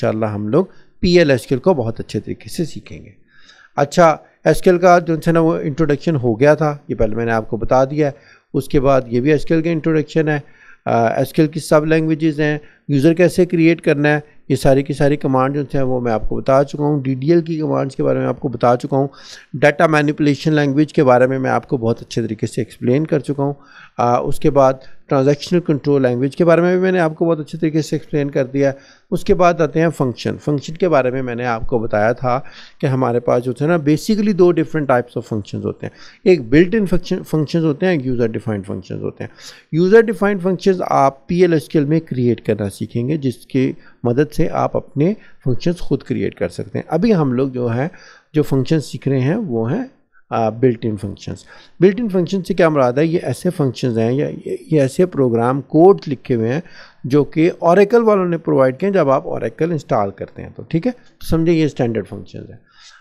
इंशाल्लाह हम लोग PL/SQL को बहुत अच्छे तरीके से सीखेंगे। अच्छा, SQL का जो है ना वो इंट्रोडक्शन हो गया था, ये पहले मैंने आपको बता दिया है। उसके बाद ये भी SQL का इंट्रोडक्शन है। SQL की सब लैंग्वेजेस हैं, यूज़र कैसे क्रिएट करना है, ये सारी की सारी कमांड जो हैं वो मैं आपको बता चुका हूँ। DDL की कमांड्स के बारे में आपको बता चुका हूँ। डाटा मैनिपुलेशन लैंग्वेज के बारे में मैं आपको बहुत अच्छे तरीके से एक्सप्लेन कर चुका हूँ। उसके बाद ट्रांजैक्शनल कंट्रोल लैंग्वेज के बारे में भी मैंने आपको बहुत अच्छे तरीके से एक्सप्लेन कर दिया। उसके बाद आते हैं फंक्शन के बारे में मैंने आपको बताया था कि हमारे पास जो है ना basically 2 different types of functions होते हैं। एक बिल्ट इन फंक्शंस होते हैं, एक यूज़र डिफाइंड फंक्शंस होते हैं। यूज़र डिफाइंड फंक्शंस आप PL/SQL में क्रिएट करना सीखेंगे, जिसकी मदद से आप अपने फंक्शंस खुद क्रिएट कर सकते हैं। अभी हम लोग जो फंक्शंस सीख रहे हैं वो हैं built in functions. Built in function से क्या मुराद है, ये ऐसे फंक्शंस हैं या ये ऐसे प्रोग्राम कोड लिखे हुए हैं जो कि ओरेकल वालों ने प्रोवाइड किए जब आप ओरेकल इंस्टॉल करते हैं। तो ठीक है, तो समझे ये स्टैंडर्ड फंक्शंस हैं।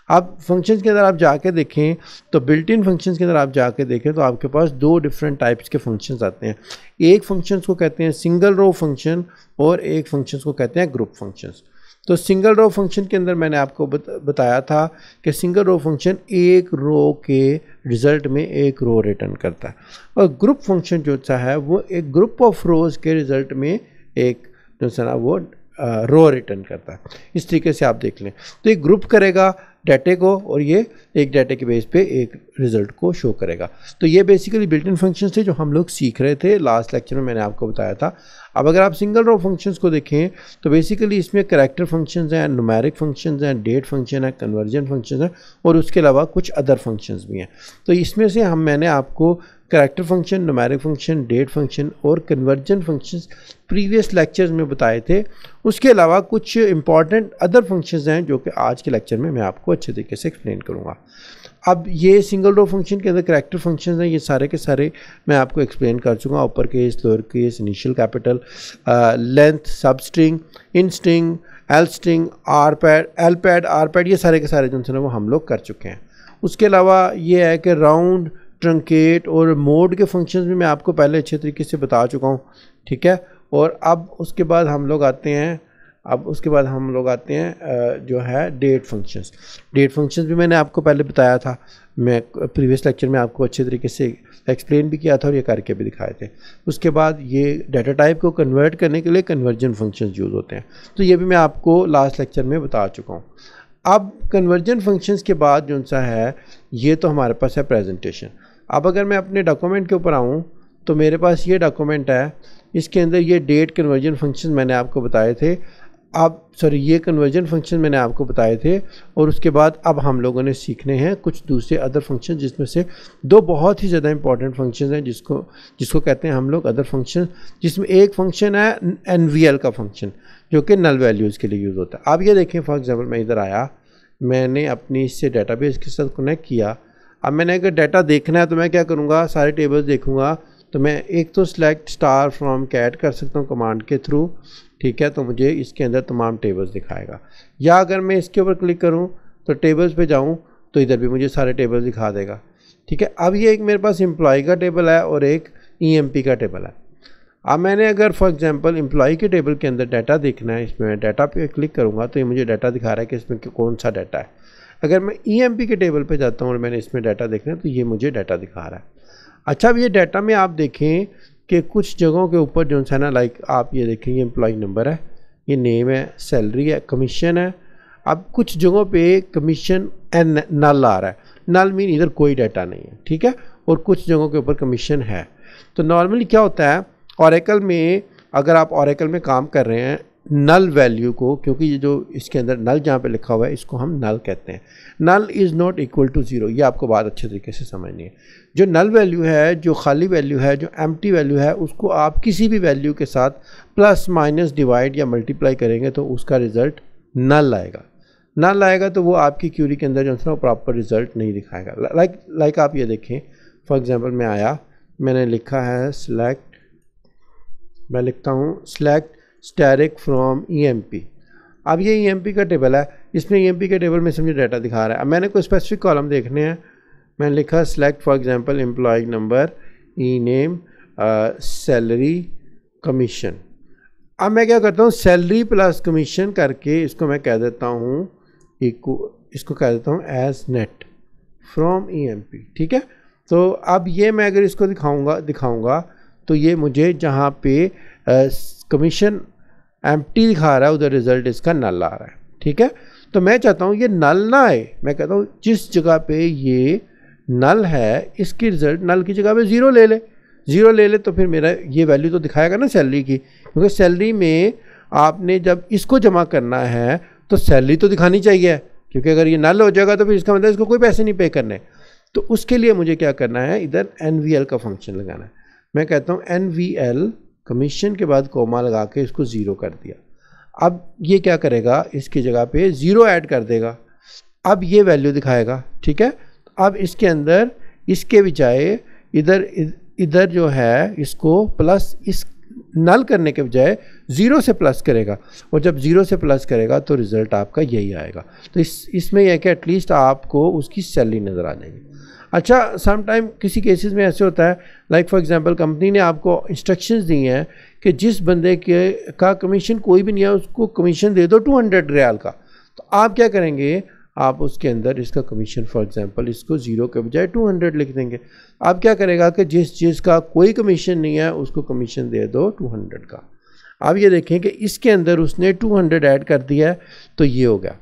अब फंक्शंस के अंदर आप जाके देखें तो बिल्ट इन फंक्शंस के अंदर आप जाके देखें तो आपके पास 2 डिफरेंट टाइप्स के फंक्शंस आते हैं। एक फंक्शंस को कहते हैं सिंगल रो फंक्शन और एक फंक्शंस को कहते हैं ग्रुप फंक्शंस। तो सिंगल रो फंक्शन के अंदर मैंने आपको बताया था कि सिंगल रो फंक्शन एक रो के रिज़ल्ट में एक रो रिटर्न करता है, और ग्रुप फंक्शन जो है वो एक ग्रुप ऑफ रोज़ के रिज़ल्ट में एक जो है ना वो रो रिटर्न करता है। इस तरीके से आप देख लें तो एक ग्रुप करेगा डाटे को और ये एक डाटे के बेस पे एक रिज़ल्ट को शो करेगा। तो ये बेसिकली बिल्ट इन फंक्शंस थे जो हम लोग सीख रहे थे लास्ट लेक्चर में, मैंने आपको बताया था। अब अगर आप सिंगल रो फंक्शंस को देखें तो बेसिकली इसमें करैक्टर फंक्शंस हैं, न्यूमेरिक फंक्शंस हैं, डेट फंक्शन है, कन्वर्जन फंक्शन है और उसके अलावा कुछ अदर फंक्शंस भी हैं। तो इसमें से मैंने आपको character function, numeric function, date function और कन्वर्जन फंक्शंस प्रीवियस लेक्चर्स में बताए थे। उसके अलावा कुछ इंपॉर्टेंट अदर फंक्शंस हैं जो कि आज के लेक्चर में मैं आपको अच्छे तरीके से एक्सप्लेन करूँगा। अब ये सिंगल रो फंक्शन के अंदर करैक्टर फंक्शंस हैं, ये सारे के सारे मैं आपको एक्सप्लेन कर चुका हूँ। Upper case, lower case, initial capital, length, substring, in string, L string, L pad, R pad, ये सारे के सारे जो है वो हम लोग कर चुके हैं। उसके अलावा ये है कि राउंड, ट्रंकेट और मोड के फंक्शंस भी मैं आपको पहले अच्छे तरीके से बता चुका हूँ। ठीक है, और अब उसके बाद हम लोग आते हैं जो है डेट फंक्शंस। डेट फंक्शंस भी मैंने आपको पहले बताया था, मैं प्रीवियस लेक्चर में आपको अच्छे तरीके से एक्सप्लेन भी किया था और ये करके भी दिखाए थे। उसके बाद ये डाटा टाइप को कन्वर्ट करने के लिए कन्वर्जन फंक्शंस यूज़ होते हैं, तो ये भी मैं आपको लास्ट लेक्चर में बता चुका हूँ। अब कन्वर्जन फंक्शंस के बाद जो सा है ये तो हमारे पास है प्रेजेंटेशन। अब अगर मैं अपने डॉक्यूमेंट के ऊपर आऊँ तो मेरे पास ये डॉक्यूमेंट है, इसके अंदर ये डेट कन्वर्जन फंक्शन मैंने आपको बताए थे। ये कन्वर्जन फंक्शन मैंने आपको बताए थे और उसके बाद अब हम लोगों ने सीखने हैं कुछ दूसरे अदर फंक्शन, जिसमें से 2 बहुत ही ज़्यादा इंपॉर्टेंट फंक्शन हैं जिसको कहते हैं हम लोग अदर फंक्शन, जिसमें एक फंक्शन है NVL का फंक्शन जो कि नल वैल्यूज़ के लिए यूज़ होता है। अब ये देखें, फॉर एग्जांपल मैं इधर आया, मैंने अपनी इससे डेटाबेस के साथ कनेक्ट किया। अब मैंने अगर डाटा देखना है तो मैं क्या करूँगा, सारे टेबल्स देखूँगा। तो मैं एक तो सिलेक्ट स्टार फ्रॉम कैट कर सकता हूँ कमांड के थ्रू, ठीक है, तो मुझे इसके अंदर तमाम टेबल्स दिखाएगा। या अगर मैं इसके ऊपर क्लिक करूँ तो टेबल्स पे जाऊँ तो इधर भी मुझे सारे टेबल्स दिखा देगा। ठीक है, अब ये एक मेरे पास एम्प्लॉय का टेबल है और एक EMP का टेबल है। अब मैंने अगर फॉर एग्जांपल एम्प्लॉय के टेबल के अंदर डाटा देखना है, इसमें मैं डाटा पे क्लिक करूँगा तो ये मुझे डाटा दिखा रहा है कि इसमें कौन सा डाटा है। अगर मैं EMP के टेबल पे जाता हूँ और मैंने इसमें डाटा देखना है तो ये मुझे डाटा दिखा रहा है। अच्छा, अब ये डाटा में आप देखें कि कुछ जगहों के ऊपर जो है ना, लाइक आप ये देखें, ये एम्प्लॉय नंबर है, ये नेम है, सैलरी है, कमीशन है। अब कुछ जगहों पे कमीशन एंड नल आ रहा है, नल मीन इधर कोई डाटा नहीं है। ठीक है, और कुछ जगहों के ऊपर कमीशन है। तो नॉर्मली क्या होता है ओरेकल में, अगर आप ओरेकल में काम कर रहे हैं, नल वैल्यू को, क्योंकि ये जो इसके अंदर नल जहाँ पे लिखा हुआ है इसको हम नल कहते हैं, नल इज़ नॉट इक्वल टू 0। ये आपको बात अच्छे तरीके से समझनी है। जो नल वैल्यू है, जो खाली वैल्यू है, जो एम्प्टी वैल्यू है, उसको आप किसी भी वैल्यू के साथ प्लस माइनस डिवाइड या मल्टीप्लाई करेंगे तो उसका रिज़ल्ट नल आएगा। नल आएगा तो वो आपकी क्यूरी के अंदर जो है ना प्रॉपर रिज़ल्ट नहीं दिखाएगा। लाइक आप ये देखें, फॉर एग्जाम्पल मैं आया, मैंने लिखा है सिलेक्ट, मैं लिखता हूँ सिलेक्ट स्टैटिक फ्रॉम EMP। अब ये EMP का टेबल है, इसमें EMP के टेबल में समझे डाटा दिखा रहा है। अब मैंने कोई स्पेसिफिक कॉलम देखने हैं, मैंने लिखा select for example employ number, E name, salary, commission. अब मैं क्या करता हूँ, सैलरी प्लस कमीशन करके इसको मैं कह देता हूँ इसको कह देता हूँ एज नेट फ्रॉम EMP, ठीक है। तो अब ये मैं अगर इसको दिखाऊंगा तो ये मुझे जहाँ पे कमीशन एम्प्टी दिखा रहा है उधर रिजल्ट इसका नल आ रहा है, ठीक है। तो मैं चाहता हूँ ये नल ना आए, मैं कहता हूँ जिस जगह पे ये नल है इसकी रिजल्ट नल की जगह पे ज़ीरो ले ले तो फिर मेरा ये वैल्यू तो दिखाएगा ना सैलरी की, क्योंकि सैलरी में आपने जब इसको जमा करना है तो सैलरी तो दिखानी चाहिए, क्योंकि अगर ये नल हो जाएगा तो फिर इसका मतलब इसको कोई पैसे नहीं पे करने। तो उसके लिए मुझे क्या करना है, इधर NVL का फंक्शन लगाना है। मैं कहता हूँ NVL कमीशन के बाद कोमा लगा के इसको ज़ीरो कर दिया। अब ये क्या करेगा, इसकी जगह पे ज़ीरो ऐड कर देगा, अब ये वैल्यू दिखाएगा, ठीक है। अब इसके अंदर इसके बजाय इधर जो है इसको प्लस इस नल करने के बजाय ज़ीरो से प्लस करेगा, और जब ज़ीरो से प्लस करेगा तो रिज़ल्ट आपका यही आएगा। तो इसमें यह है कि एटलीस्ट आपको उसकी सैलरी नज़र आ जाएगी। अच्छा, सम टाइम किसी केसेस में ऐसे होता है, लाइक फॉर एग्जांपल कंपनी ने आपको इंस्ट्रक्शंस दी हैं कि जिस बंदे का कमीशन कोई भी नहीं है उसको कमीशन दे दो 200 रियाल का। तो आप क्या करेंगे, आप उसके अंदर इसका कमीशन फॉर एग्जांपल इसको ज़ीरो के बजाय 200 लिख देंगे। आप क्या करेगा कि जिसका कोई कमीशन नहीं है उसको कमीशन दे दो 200 का। अब ये देखें कि इसके अंदर उसने 200 ऐड कर दिया है, तो ये हो गया।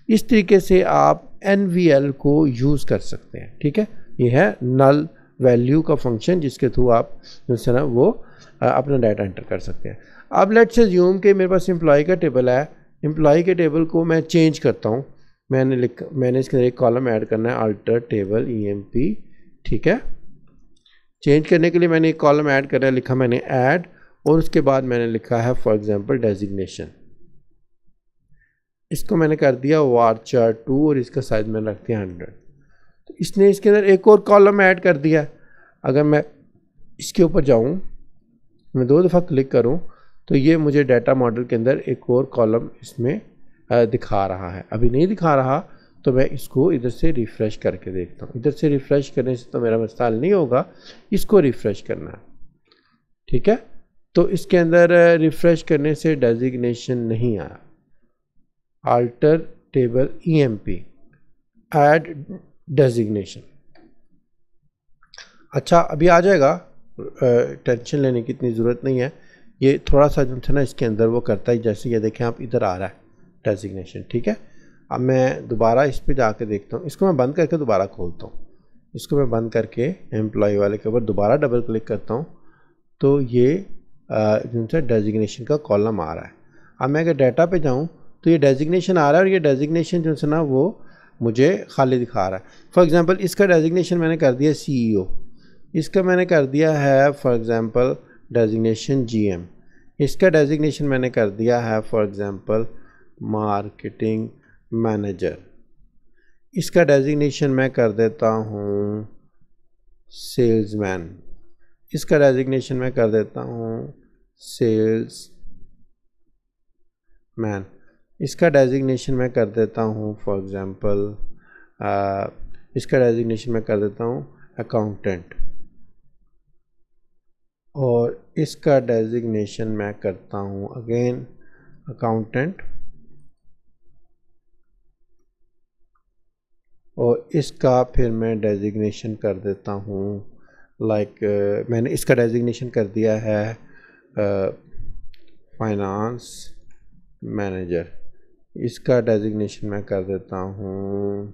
इस तरीके से आप NVL को यूज़ कर सकते हैं, ठीक है। ये है नल वैल्यू का फंक्शन जिसके थ्रू आप जो है ना वो अपना डाटा एंटर कर सकते हैं। अब लेट्स अज्यूम कि मेरे पास एम्प्लॉय का टेबल है, एम्प्लॉय के टेबल को मैं चेंज करता हूँ। मैंने इसके अंदर एक कॉलम ऐड करना है, अल्टर टेबल EMP, ठीक है। चेंज करने के लिए मैंने एक कॉलम ऐड करना है, लिखा मैंने ऐड, और उसके बाद मैंने लिखा है फॉर एग्जांपल डेजिग्नेशन। इसको मैंने कर दिया varchar 2 और इसका साइज मैंने रख दिया 100। तो इसने इसके अंदर एक और कॉलम ऐड कर दिया। अगर मैं इसके ऊपर जाऊं, मैं 2 दफ़ा क्लिक करूं तो ये मुझे डाटा मॉडल के अंदर एक और कॉलम इसमें दिखा रहा है। अभी नहीं दिखा रहा तो मैं इसको इधर से रिफ़्रेश करके देखता हूँ। इधर से रिफ़्रेश करने से तो मेरा मसला हल नहीं होगा, इसको रिफ़्रेश करना है, ठीक है। तो इसके अंदर रिफ़्रेश करने से डेजिग्नेशन नहीं आया। Alter table EMP add designation, अच्छा अभी आ जाएगा, टेंशन लेने की इतनी ज़रूरत नहीं है। ये थोड़ा सा जो था ना इसके अंदर वो करता है, जैसे ये देखें आप इधर आ रहा है डेजिग्नेशन, ठीक है। अब मैं दोबारा इस पे जाके देखता हूँ, इसको मैं बंद करके दोबारा खोलता हूँ। इसको मैं बंद करके एम्प्लॉय वाले के ऊपर दोबारा डबल क्लिक करता हूँ तो ये जो है डेजिग्नेशन का कॉलम आ रहा है। अब मैं अगर डाटा पे जाऊँ तो ये डेजिग्नेशन आ रहा है, और ये डेजिग्नेशन जो है ना वो मुझे खाली दिखा रहा है। फॉर एग्जांपल इसका डेजिग्नेशन मैंने कर दिया CEO, इसका मैंने कर दिया है फॉर एग्जांपल डेजिग्नेशन GM, इसका डेजिग्नेशन मैंने कर दिया है फॉर एग्जांपल मार्केटिंग मैनेजर, इसका डेजिग्नेशन मैं कर देता हूँ सेल्समैन, इसका डेजिग्नेशन मैं कर देता हूँ सेल्स मैन, इसका डेजिग्नेशन मैं कर देता हूँ फॉर एग्जांपल इसका डेजिग्नेशन मैं कर देता हूँ अकाउंटेंट, और इसका डेजिग्नेशन मैं करता हूँ अगेन अकाउंटेंट, और इसका फिर मैं डेजिग्नेशन कर देता हूँ लाइक मैंने इसका डेजिग्नेशन कर दिया है फाइनेंस मैनेजर, इसका डेजिग्नेशन मैं कर देता हूँ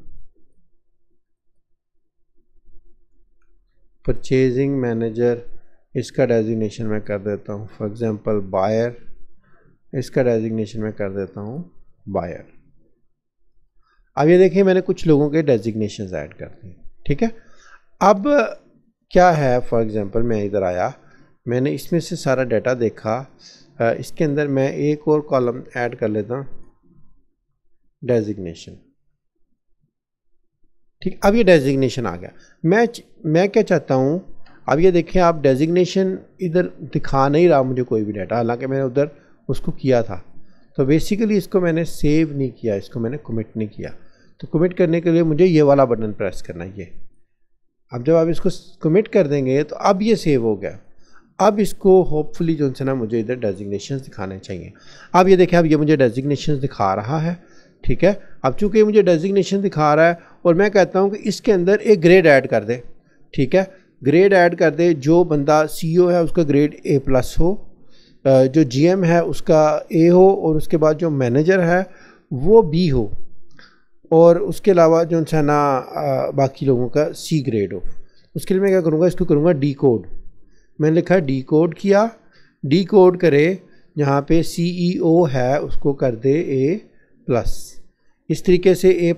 परचेजिंग मैनेजर, इसका डेजिग्नेशन मैं कर देता हूँ फॉर एग्जांपल बायर, इसका डेजिग्नेशन मैं कर देता हूँ बायर। अब ये देखिए मैंने कुछ लोगों के डेजिग्नेशंस ऐड कर दिए, ठीक है। अब क्या है, फॉर एग्जांपल मैं इधर आया, मैंने इसमें से सारा डाटा देखा, इसके अंदर मैं एक और कॉलम ऐड कर लेता हूँ डेजिग्नेशन, ठीक। अब ये डेजिग्नेशन आ गया। मैं क्या चाहता हूँ, अब ये देखें आप डेजिग्नेशन इधर दिखा नहीं रहा मुझे कोई भी डाटा, हालांकि मैंने उधर उसको किया था। तो बेसिकली इसको मैंने सेव नहीं किया, इसको मैंने कमिट नहीं किया। तो कमिट करने के लिए मुझे ये वाला बटन प्रेस करना है, ये। अब जब आप इसको कमिट कर देंगे तो अब ये सेव हो गया। अब इसको होपफुली जो है ना मुझे इधर डेजिग्नेशंस दिखाने चाहिए। अब ये देखें, अब ये मुझे डेजिग्नेशंस दिखा रहा है, ठीक है। अब चूंकि ये मुझे डेजिग्नेशन दिखा रहा है और मैं कहता हूँ कि इसके अंदर एक ग्रेड ऐड कर दे, ठीक है, ग्रेड ऐड कर दे। जो बंदा CEO है उसका ग्रेड A+ हो, जो GM है उसका A हो, और उसके बाद जो मैनेजर है वो B हो, और उसके अलावा जो है ना बाकी लोगों का C ग्रेड हो। उसके लिए मैं क्या करूँगा, इसको करूँगा डिकोड। मैंने लिखा डिकोड किया, डिकोड करे, जहाँ पे CEO है उसको कर दे A+। इस तरीके से A+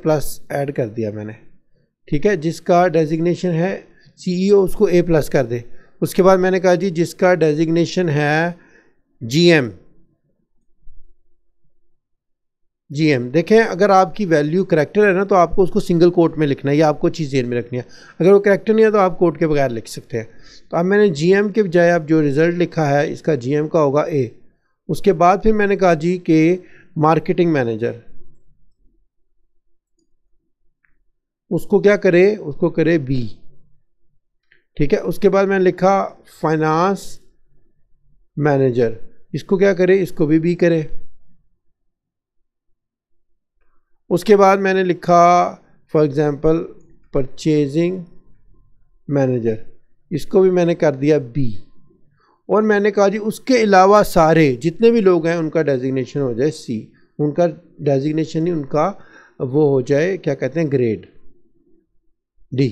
ऐड कर दिया मैंने, ठीक है। जिसका डेजिग्नेशन है CEO उसको A+ कर दे। उसके बाद मैंने कहा जी जिसका डेजिग्नेशन है GM, देखें अगर आपकी वैल्यू करेक्टर है ना तो आपको उसको सिंगल कोट में लिखना है, या आपको चीज़ ध्यान में रखनी है। अगर वो करेक्टर नहीं है तो आप कोट के बगैर लिख सकते हैं। तो अब मैंने GM के बजाय अब जो रिज़ल्ट लिखा है इसका GM का होगा A। उसके बाद फिर मैंने कहा जी कि मार्केटिंग मैनेजर उसको क्या करे, उसको करे B, ठीक है। उसके बाद मैंने लिखा फाइनेंस मैनेजर, इसको क्या करे, इसको भी B करे। उसके बाद मैंने लिखा फॉर एग्ज़ाम्पल परचेजिंग मैनेजर, इसको भी मैंने कर दिया B। और मैंने कहा जी उसके अलावा सारे जितने भी लोग हैं उनका डेजिग्नेशन हो जाए C, उनका डेजिग्नेशन ही उनका वो हो जाए क्या कहते हैं ग्रेड D,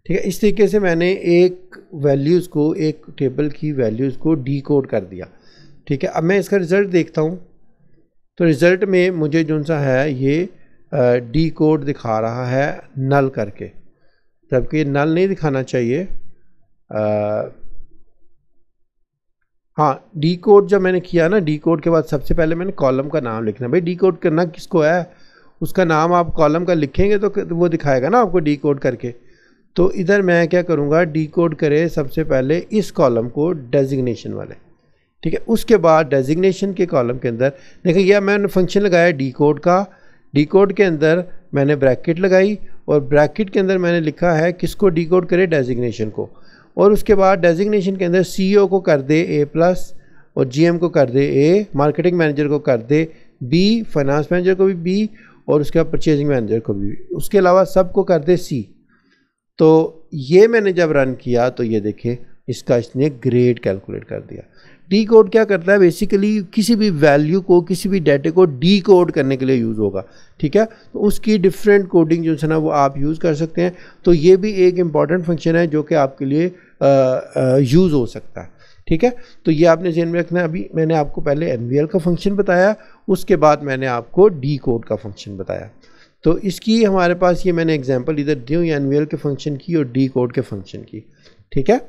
ठीक है। इस तरीके से मैंने एक वैल्यूज़ को, एक टेबल की वैल्यूज़ को डिकोड कर दिया, ठीक है। अब मैं इसका रिज़ल्ट देखता हूँ, तो रिज़ल्ट में मुझे जो सा है ये डिकोड दिखा रहा है नल करके, जबकि नल नहीं दिखाना चाहिए। हाँ, डिकोड जब मैंने किया ना, डिकोड के बाद सबसे पहले मैंने कॉलम का नाम लिखना। भाई डिकोड करना किसको है, उसका नाम आप कॉलम का लिखेंगे तो वो दिखाएगा ना आपको डिकोड करके। तो इधर मैं क्या करूँगा, डिकोड करे सबसे पहले इस कॉलम को डेजिग्नेशन वाले, ठीक है। उसके बाद डेजिग्नेशन के कॉलम के अंदर देखिए यह मैंने फंक्शन लगाया डिकोड का, डिकोड के अंदर मैंने ब्रैकेट लगाई, और ब्रैकेट के अंदर मैंने लिखा है किसको डिकोड करे, डेजिग्नेशन को। और उसके बाद डेजिग्नेशन के अंदर CEO को कर दे A+, और GM को कर दे A, मार्केटिंग मैनेजर को कर दे B, फाइनेंस मैनेजर को भी B, और उसके बाद परचेजिंग मैनेजर को भी, उसके अलावा सबको कर दे C। तो ये मैंने जब रन किया तो ये देखें इसका इसने ग्रेड कैलकुलेट कर दिया। डिकोड क्या करता है, बेसिकली किसी भी वैल्यू को, किसी भी डाटे को डिकोड करने के लिए यूज़ होगा, ठीक है। तो उसकी डिफरेंट कोडिंग जो है ना वो आप यूज़ कर सकते हैं। तो ये भी एक इम्पॉर्टेंट फंक्शन है जो कि आपके लिए यूज़ हो सकता है, ठीक है। तो ये आपने ध्यान में रखना है। अभी मैंने आपको पहले एनवीएल का फंक्शन बताया, उसके बाद मैंने आपको डिकोड का फंक्शन बताया। तो इसकी हमारे पास ये मैंने एग्जांपल इधर दी हुई एनवीएल के फंक्शन की और डिकोड के फंक्शन की, ठीक है।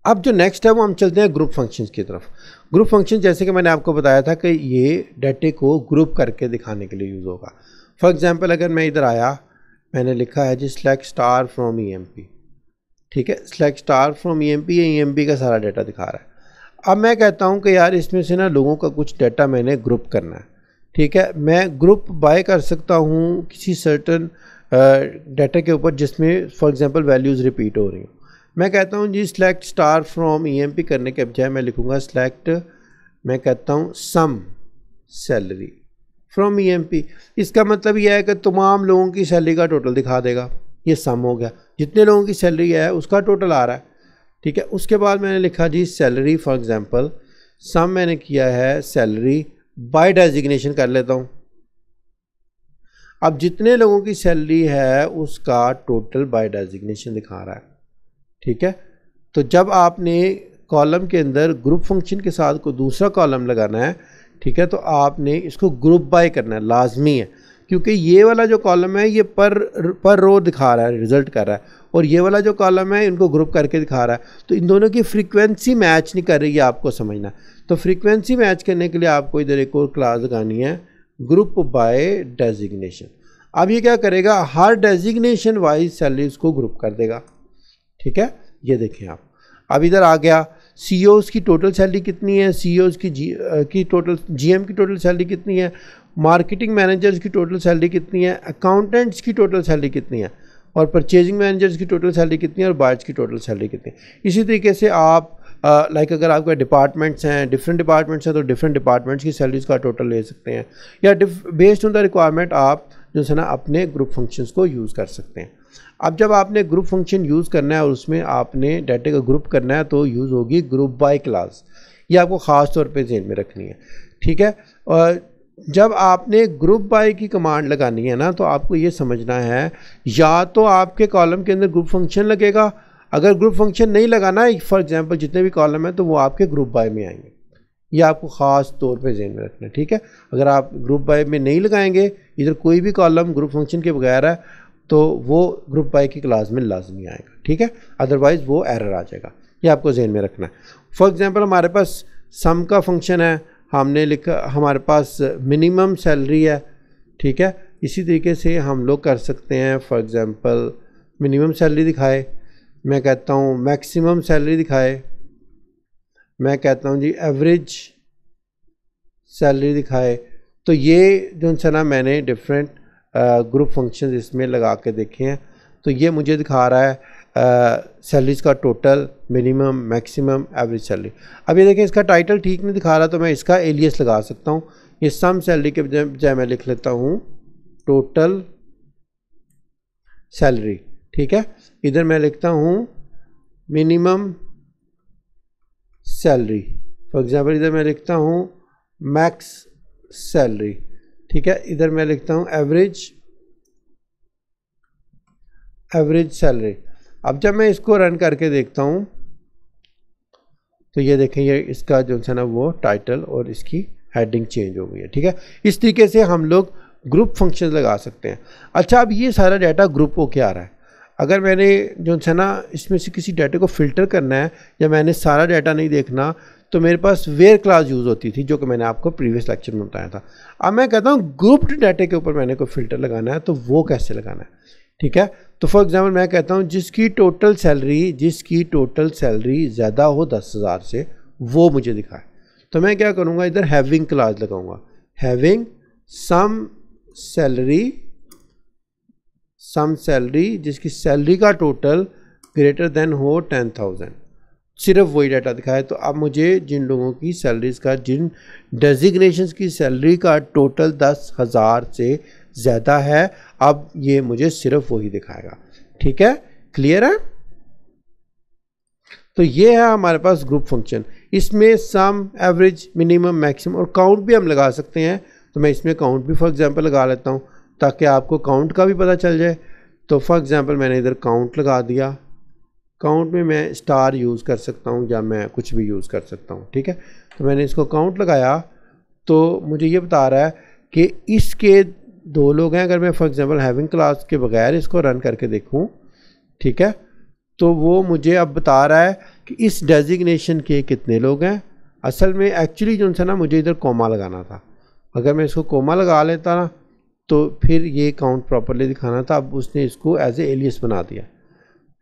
अब जो नेक्स्ट है वो हम चलते हैं ग्रुप फंक्शंस की तरफ। ग्रुप फंक्शन जैसे कि मैंने आपको बताया था कि ये डाटे को ग्रुप करके दिखाने के लिए यूज़ होगा। फॉर एग्जांपल अगर मैं इधर आया, मैंने लिखा है जी सेलेक्ट स्टार फ्रॉम EMP, ठीक है। सेलेक्ट स्टार फ्रॉम EMP, ये EMP का सारा डाटा दिखा रहा है। अब मैं कहता हूँ कि यार इसमें से ना लोगों का कुछ डाटा मैंने ग्रुप करना है, ठीक है। मैं ग्रुप बाय कर सकता हूँ किसी सर्टन डाटा के ऊपर जिसमें फॉर एग्जांपल वैल्यूज़ रिपीट हो रही हूँ। मैं कहता हूँ जी सेलेक्ट स्टार फ्रॉम EMP करने के बजाय मैं लिखूँगा सेलेक्ट, मैं कहता हूँ सम सैलरी फ्रॉम EMP। इसका मतलब यह है कि तमाम लोगों की सैलरी का टोटल दिखा देगा। ये सम हो गया, जितने लोगों की सैलरी है उसका टोटल आ रहा है, ठीक है। उसके बाद मैंने लिखा जी सैलरी, फॉर एग्जांपल सम मैंने किया है सैलरी बाय डेजिग्नेशन कर लेता हूँ। अब जितने लोगों की सैलरी है उसका टोटल बाय डेजिग्नेशन दिखा रहा है, ठीक है। तो जब आपने कॉलम के अंदर ग्रुप फंक्शन के साथ कोई दूसरा कॉलम लगाना है, ठीक है, तो आपने इसको ग्रुप बाय करना है, लाजमी है। क्योंकि ये वाला जो कॉलम है ये पर रो दिखा रहा है, रिजल्ट कर रहा है, और ये वाला जो कॉलम है इनको ग्रुप करके दिखा रहा है। तो इन दोनों की फ्रीक्वेंसी मैच नहीं कर रही है, आपको समझना। तो फ्रीक्वेंसी मैच करने के लिए आपको इधर एक और क्लास लगानी है, ग्रुप बाय डेजिग्नेशन। अब ये क्या करेगा, हर डेजिग्नेशन वाइज सैलरीज को ग्रुप कर देगा, ठीक है। ये देखें आप, अब इधर आ गया CEOs की टोटल सैलरी कितनी है, CEOs की टोटल, GM की टोटल सैलरी कितनी है, मार्केटिंग मैनेजर्स की टोटल सैलरी कितनी है, अकाउंटेंट्स की टोटल सैलरी कितनी है। और परचेजिंग मैनेजर्स की टोटल सैलरी कितनी है और बायर्स की टोटल सैलरी कितनी है। इसी तरीके से आप लाइक अगर आपके डिपार्टमेंट्स हैं, डिफरेंट डिपार्टमेंट्स हैं, तो डिफरेंट डिपार्टमेंट्स की सैलरीज का टोटल ले सकते हैं, या बेस्ड ऑन द रिक्वायरमेंट आप जो है ना अपने ग्रुप फंक्शंस को यूज़ कर सकते हैं। अब जब आपने ग्रुप फंक्शन यूज़ करना है और उसमें आपने डाटा का ग्रुप करना है तो यूज़ होगी ग्रुप बाय क्लास। ये आपको ख़ास तौर पे ध्यान में रखनी है, ठीक है। और जब आपने ग्रुप बाय की कमांड लगानी है ना, तो आपको ये समझना है या तो आपके कॉलम के अंदर ग्रुप फंक्शन लगेगा, अगर ग्रुप फंक्शन नहीं लगाना है, फॉर एग्जांपल जितने भी कॉलम हैं तो वो आपके ग्रुप बाय में आएंगे। ये आपको ख़ास तौर पे ध्यान में रखना है, ठीक है। अगर आप ग्रुप बाय में नहीं लगाएंगे, इधर कोई भी कॉलम ग्रुप फंक्शन के बगैर है, तो वो ग्रुप बाय की क्लास में लाजमी आएगा, ठीक है, अदरवाइज़ वो एरर आ जाएगा। ये आपको ध्यान में रखना है। फॉर एग्जांपल हमारे पास सम का फंक्शन है, हमने लिखा हमारे पास मिनिमम सैलरी है, ठीक है। इसी तरीके से हम लोग कर सकते हैं, फॉर एग्जांपल मिनिमम सैलरी दिखाए, मैं कहता हूँ मैक्सिमम सैलरी दिखाए, मैं कहता हूँ जी एवरेज सैलरी दिखाए। तो ये जो है ना मैंने डिफरेंट ग्रुप फंक्शन इसमें लगा के देखे हैं। तो ये मुझे दिखा रहा है सैलरीज का total, minimum, maximum, average salary. अब ये देखें इसका टाइटल ठीक नहीं दिखा रहा, तो मैं इसका एलियस लगा सकता हूँ। ये सम सैलरी के बजाय मैं लिख लेता हूँ टोटल सैलरी, ठीक है। इधर मैं लिखता हूँ मिनिमम सैलरी, फॉर एग्जांपल इधर मैं लिखता हूँ मैक्स सैलरी, ठीक है। इधर मैं लिखता हूँ एवरेज सैलरी। अब जब मैं इसको रन करके देखता हूँ तो ये देखें, ये इसका जो है ना वो टाइटल और इसकी हेडिंग चेंज हो गई है, ठीक है। इस तरीके से हम लोग ग्रुप फंक्शन लगा सकते हैं। अच्छा, अब ये सारा डाटा ग्रुप हो के आ रहा है। अगर मैंने जो है ना इसमें से किसी डाटे को फ़िल्टर करना है या मैंने सारा डाटा नहीं देखना, तो मेरे पास वेयर क्लास यूज़ होती थी, जो कि मैंने आपको प्रीवियस लेक्चर में बताया था। अब मैं कहता हूँ ग्रुप्ड डाटे के ऊपर मैंने कोई फ़िल्टर लगाना है, तो वो कैसे लगाना है, ठीक है। तो फॉर एग्जांपल मैं कहता हूँ जिसकी टोटल सैलरी ज़्यादा हो 10,000 से, वो मुझे दिखाए। तो मैं क्या करूँगा, इधर हैविंग क्लास लगाऊंगा, हैविंग सम सैलरी जिसकी सैलरी का टोटल ग्रेटर देन हो 10,000, सिर्फ वही डाटा दिखाए। तो अब मुझे जिन लोगों की सैलरीज का, जिन डेजिग्नेशंस की सैलरी का टोटल 10,000 से ज़्यादा है, अब ये मुझे सिर्फ वही दिखाएगा, ठीक है। क्लियर है? तो ये है हमारे पास ग्रुप फंक्शन। इसमें सम, एवरेज, मिनिमम, मैक्सिमम और काउंट भी हम लगा सकते हैं। तो मैं इसमें काउंट भी फॉर एग्जांपल लगा लेता हूँ, ताकि आपको काउंट का भी पता चल जाए। तो फॉर एग्जांपल मैंने इधर काउंट लगा दिया। काउंट में मैं स्टार यूज़ कर सकता हूँ या मैं कुछ भी यूज़ कर सकता हूँ, ठीक है। तो मैंने इसको काउंट लगाया, तो मुझे ये बता रहा है कि इसके 2 लोग हैं। अगर मैं फॉर एग्जांपल हैविंग क्लास के बगैर इसको रन करके देखूँ, ठीक है, तो वो मुझे अब बता रहा है कि इस डेजिग्नेशन के कितने लोग हैं। असल में एक्चुअली जो है ना मुझे इधर कोमा लगाना था। अगर मैं इसको कोमा लगा लेता ना, तो फिर ये काउंट प्रॉपरली दिखाना था। अब उसने इसको एज ए एलियस बना दिया।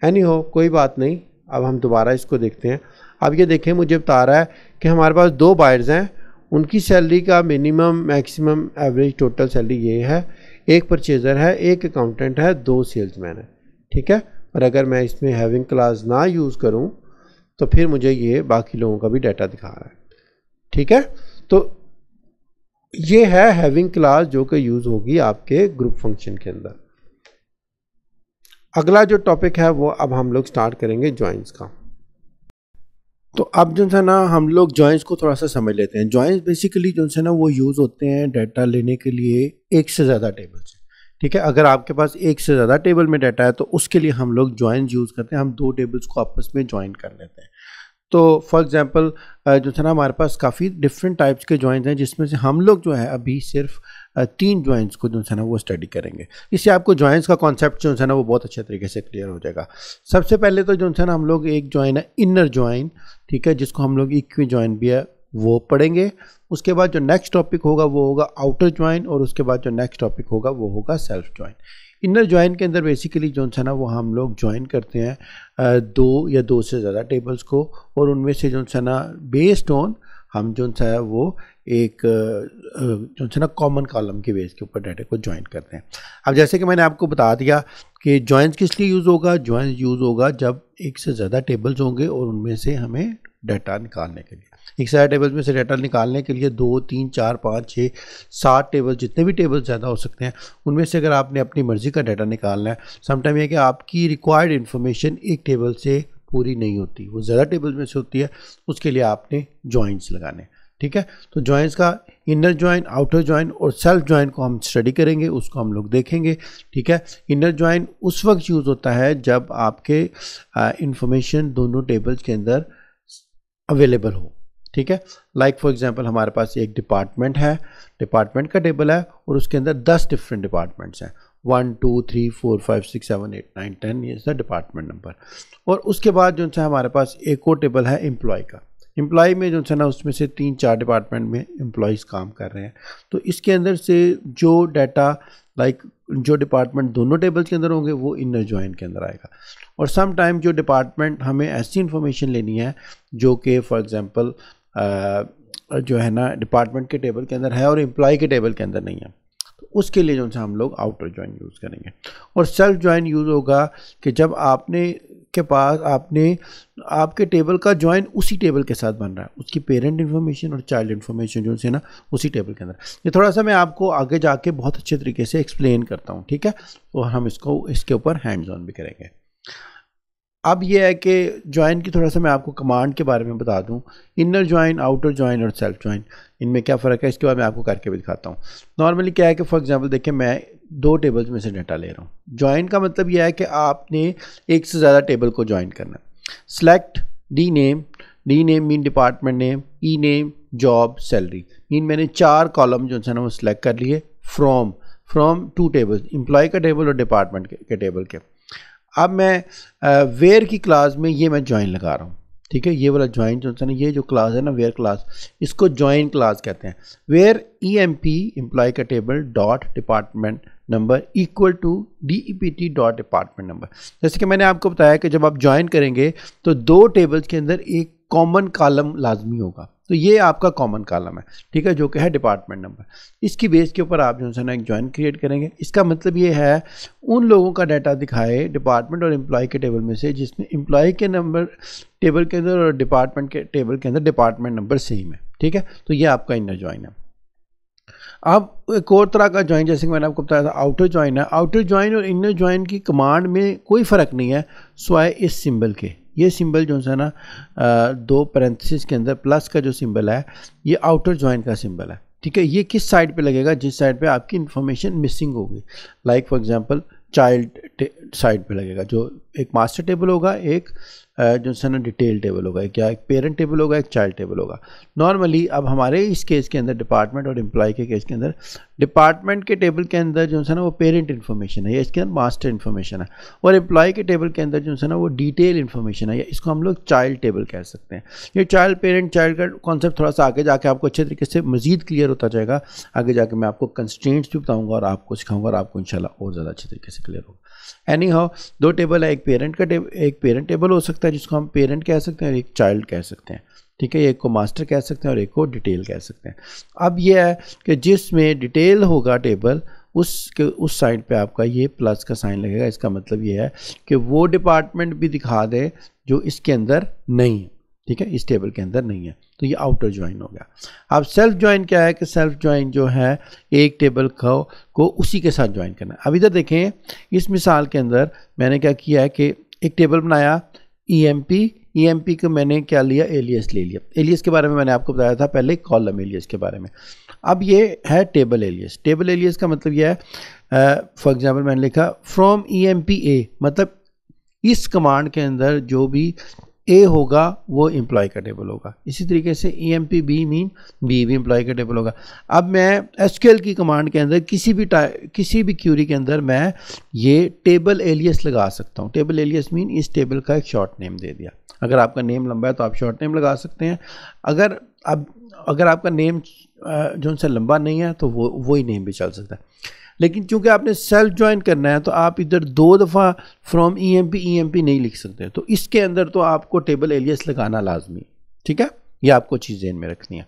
एनी हो, कोई बात नहीं। अब हम दोबारा इसको देखते हैं। अब ये देखें, मुझे बता रहा है कि हमारे पास 2 बायर्स हैं, उनकी सैलरी का minimum, maximum, average, total salary ये है। एक परचेज़र है, एक अकाउंटेंट है, 2 सेल्समैन है, ठीक है। और अगर मैं इसमें हैविंग क्लास ना यूज़ करूं, तो फिर मुझे ये बाकी लोगों का भी डाटा दिखा रहा है, ठीक है। तो ये है हैविंग क्लास, जो कि यूज़ होगी आपके ग्रुप फंक्शन के अंदर। अगला जो टॉपिक है वो अब हम लोग स्टार्ट करेंगे जॉइंस का। तो अब जो है ना हम लोग जॉइंस को थोड़ा सा समझ लेते हैं। जॉइंस बेसिकली जो है ना वो यूज़ होते हैं डाटा लेने के लिए एक से ज़्यादा टेबल से, ठीक है। अगर आपके पास एक से ज़्यादा टेबल में डाटा है, तो उसके लिए हम लोग जॉइंस यूज़ करते हैं। हम 2 टेबल्स को आपस में जॉइन कर लेते हैं। तो फॉर एग्जांपल जो है ना हमारे पास काफ़ी डिफरेंट टाइप्स के जॉइंस हैं, जिसमें से हम लोग जो है अभी सिर्फ 3 जॉइंस को जो है ना वो स्टडी करेंगे। इससे आपको जॉइंस का कॉन्सेप्ट जो है ना वो बहुत अच्छे तरीके से क्लियर हो जाएगा। सबसे पहले तो जो है ना हम लोग एक जॉइन है इनर जॉइन, ठीक है, जिसको हम लोग इक्वी जॉइन भी है वो पढ़ेंगे। उसके बाद जो नेक्स्ट टॉपिक होगा वो होगा आउटर जॉइन, और उसके बाद जो नेक्स्ट टॉपिक होगा वो होगा सेल्फ जॉइन। इनर जॉइन के अंदर बेसिकली जो है ना वो हम लोग जॉइन करते हैं 2 या 2 से ज़्यादा टेबल्स को, और उनमें से जो है ना बेस्ड ऑन हम जो है वो एक जो है ना कॉमन कॉलम के बेस के ऊपर डाटा को ज्वाइन करते हैं। अब जैसे कि मैंने आपको बता दिया कि ज्वाइंस किस लिए यूज़ होगा, ज्वाइंस यूज़ होगा जब एक से ज़्यादा टेबल्स होंगे और उनमें से हमें डाटा निकालने के लिए, एक से ज़्यादा टेबल्स में से डाटा निकालने के लिए 2, 3, 4, 5, 6, 7 टेबल, जितने भी टेबल ज़्यादा हो सकते हैं उनमें से अगर आपने अपनी मर्ज़ी का डाटा निकालना है, समटाइम ये कि आपकी रिक्वायर्ड इन्फॉर्मेशन एक टेबल से पूरी नहीं होती, वो ज़्यादा टेबल में से होती है, उसके लिए आपने ज्वाइंस लगाने। ठीक है, तो ज्वाइंस का इनर ज्वाइन, आउटर ज्वाइन और सेल्फ ज्वाइन को हम स्टडी करेंगे, उसको हम लोग देखेंगे। ठीक है, इनर ज्वाइन उस वक्त यूज़ होता है जब आपके इंफॉर्मेशन दोनों टेबल्स के अंदर अवेलेबल हो। ठीक है, लाइक फॉर एग्जांपल हमारे पास एक डिपार्टमेंट है, डिपार्टमेंट का टेबल है और उसके अंदर 10 डिफरेंट डिपार्टमेंट्स हैं, 1 2 3 4 5 6 7 8 9 10, ये है डिपार्टमेंट नंबर। और उसके बाद जो है हमारे पास एक और टेबल है एम्प्लॉय का। एम्प्लॉय में जो है ना उसमें से 3-4 डिपार्टमेंट में एम्प्लॉयज़ काम कर रहे हैं, तो इसके अंदर से जो डाटा लाइक जो डिपार्टमेंट दोनों टेबल्स के अंदर होंगे वो इनर ज्वाइन के अंदर आएगा। और सम टाइम जो डिपार्टमेंट हमें ऐसी इन्फॉर्मेशन लेनी है जो कि फॉर एग्जांपल जो है ना डिपार्टमेंट के टेबल के अंदर है और एम्प्लॉय के टेबल के अंदर नहीं है, तो उसके लिए जो है हम लोग आउटर ज्वाइन यूज़ करेंगे। और सेल्फ ज्वाइन यूज़ होगा कि जब आपने के पास आपके टेबल का ज्वाइन उसी टेबल के साथ बन रहा है, उसकी पेरेंट इन्फॉर्मेशन और चाइल्ड इन्फॉर्मेशन जो है ना उसी टेबल के अंदर। ये थोड़ा सा मैं आपको आगे जाके बहुत अच्छे तरीके से एक्सप्लेन करता हूँ। ठीक है, तो हम इसके ऊपर हैंड्स ऑन भी करेंगे। अब ये है कि ज्वाइन की थोड़ा सा मैं आपको कमांड के बारे में बता दूं, इनर ज्वाइन, आउटर ज्वाइन और सेल्फ ज्वाइन, इनमें क्या फ़र्क है इसके बाद मैं आपको करके भी दिखाता हूँ। नॉर्मली क्या है कि फॉर एग्जांपल देखिए मैं 2 टेबल्स में से डाटा ले रहा हूँ। ज्वाइन का मतलब यह है कि आपने एक से ज़्यादा टेबल को ज्वाइन करना है। Select D name mean department name, E name job salary, mean मैंने 4 कॉलम जो है ना वो सिलेक्ट कर लिए फ्रॉम 2 टेबल्स, एम्प्लॉय का टेबल और डिपार्टमेंट के टेबल के। अब मैं वेयर की क्लास में ये मैं ज्वाइन लगा रहा हूँ। ठीक है, ये वाला ज्वाइन जो है ना, ये जो क्लास है ना वेयर क्लास, इसको ज्वाइन क्लास कहते हैं। वेयर EMP एम्प्लॉय का table dot department number equal to DEPT dot department number. जैसे कि मैंने आपको बताया कि जब आप ज्वाइन करेंगे तो 2 टेबल्स के अंदर एक कॉमन कॉलम लाजमी होगा, तो ये आपका कॉमन कॉलम है। ठीक है, जो कि है डिपार्टमेंट नंबर। इसकी बेस के ऊपर आप जो है ना एक ज्वाइन क्रिएट करेंगे। इसका मतलब ये है उन लोगों का डाटा दिखाए डिपार्टमेंट और एम्प्लॉय के टेबल में से जिसमें एम्प्लॉय के नंबर टेबल के अंदर और डिपार्टमेंट के टेबल के अंदर डिपार्टमेंट नंबर सेम है। ठीक है, तो ये आपका इनर ज्वाइन है। अब एक और तरह का ज्वाइन जैसे कि मैंने आपको बताया था आउटर ज्वाइन है। आउटर ज्वाइन और इनर ज्वाइन की कमांड में कोई फ़र्क नहीं है सिवाय इस सिंबल के। ये सिंबल जो है ना 2 पैरेंथेसिस के अंदर प्लस का जो सिंबल है ये आउटर ज्वाइन का सिंबल है। ठीक है, ये किस साइड पे लगेगा, जिस साइड पे आपकी इन्फॉर्मेशन मिसिंग होगी। Like for example child side पे लगेगा, जो एक मास्टर टेबल होगा, एक जो है ना डिटेल टेबल होगा, क्या एक पेरेंट टेबल होगा, एक चाइल्ड टेबल होगा। नॉर्मली अब हमारे इस केस के अंदर डिपार्टमेंट और एम्प्लॉय के केस के अंदर डिपार्टमेंट के टेबल के अंदर जो है ना वो पेरेंट इन्फॉर्मेशन है या इसके अंदर मास्टर इन्फॉर्मेशन है, और एम्प्लॉय के टेबल के अंदर जो है ना वो डिटेल इन्फॉर्मेशन है या इसको हम लोग चाइल्ड टेबल कह सकते हैं। ये चाइल्ड पेरेंट चाइल्ड का कॉन्सेप्ट थोड़ा सा आगे जाके आपको अच्छे तरीके से मजीद क्लियर होता जाएगा। आगे जाके मैं आपको कंस्ट्रेंट्स भी बताऊँगा और आपको सिखाऊंगा और आपको इंशाल्लाह और ज़्यादा अच्छे तरीके से क्लियर होगा। एनी हाउ 2 टेबल है, एक पेरेंट टेबल हो सकता है जिसको हम पेरेंट कह सकते हैं और एक चाइल्ड कह सकते हैं। ठीक है, एक को मास्टर कह सकते हैं और एक को डिटेल कह सकते हैं। अब ये है कि जिसमें डिटेल होगा टेबल उस साइड पे आपका ये प्लस का साइन लगेगा। इसका मतलब ये है कि वो डिपार्टमेंट भी दिखा दे जो इसके अंदर नहीं है। ठीक है, इस टेबल के अंदर नहीं है, तो ये आउटर ज्वाइन हो गया। अब सेल्फ ज्वाइन क्या है कि सेल्फ ज्वाइन जो है एक टेबल को उसी के साथ ज्वाइन करना है। अब इधर देखें, इस मिसाल के अंदर मैंने क्या किया है कि एक टेबल बनाया EMP को मैंने क्या लिया, एलियस ले लिया। एलियस के बारे में मैंने आपको बताया था पहले, कॉलम एलियस के बारे में। अब ये है टेबल एलियस। टेबल एलियस का मतलब यह है, फॉर एग्जाम्पल मैंने लिखा फ्रॉम EMP A, मतलब इस कमांड के अंदर जो भी A होगा वो एम्प्लॉय का टेबल होगा। इसी तरीके से EMP B मीन B भी एम्प्लॉय का टेबल होगा। अब मैं SQL की कमांड के अंदर किसी भी क्यूरी के अंदर मैं ये टेबल एलियस लगा सकता हूँ। टेबल एलियस मीन इस टेबल का एक शॉर्ट नेम दे दिया। अगर आपका नेम लंबा है तो आप शॉर्ट नेम लगा सकते हैं। अगर आपका नेम जो उनसे लंबा नहीं है तो वही नेम भी चल सकता है। लेकिन चूंकि आपने सेल्फ ज्वाइन करना है तो आप इधर 2 दफ़ा फ्रॉम EMP नहीं लिख सकते, तो इसके अंदर तो आपको टेबल एलियस लगाना लाजमी। ठीक है, ये आपको चीज़ ध्यान में रखनी है।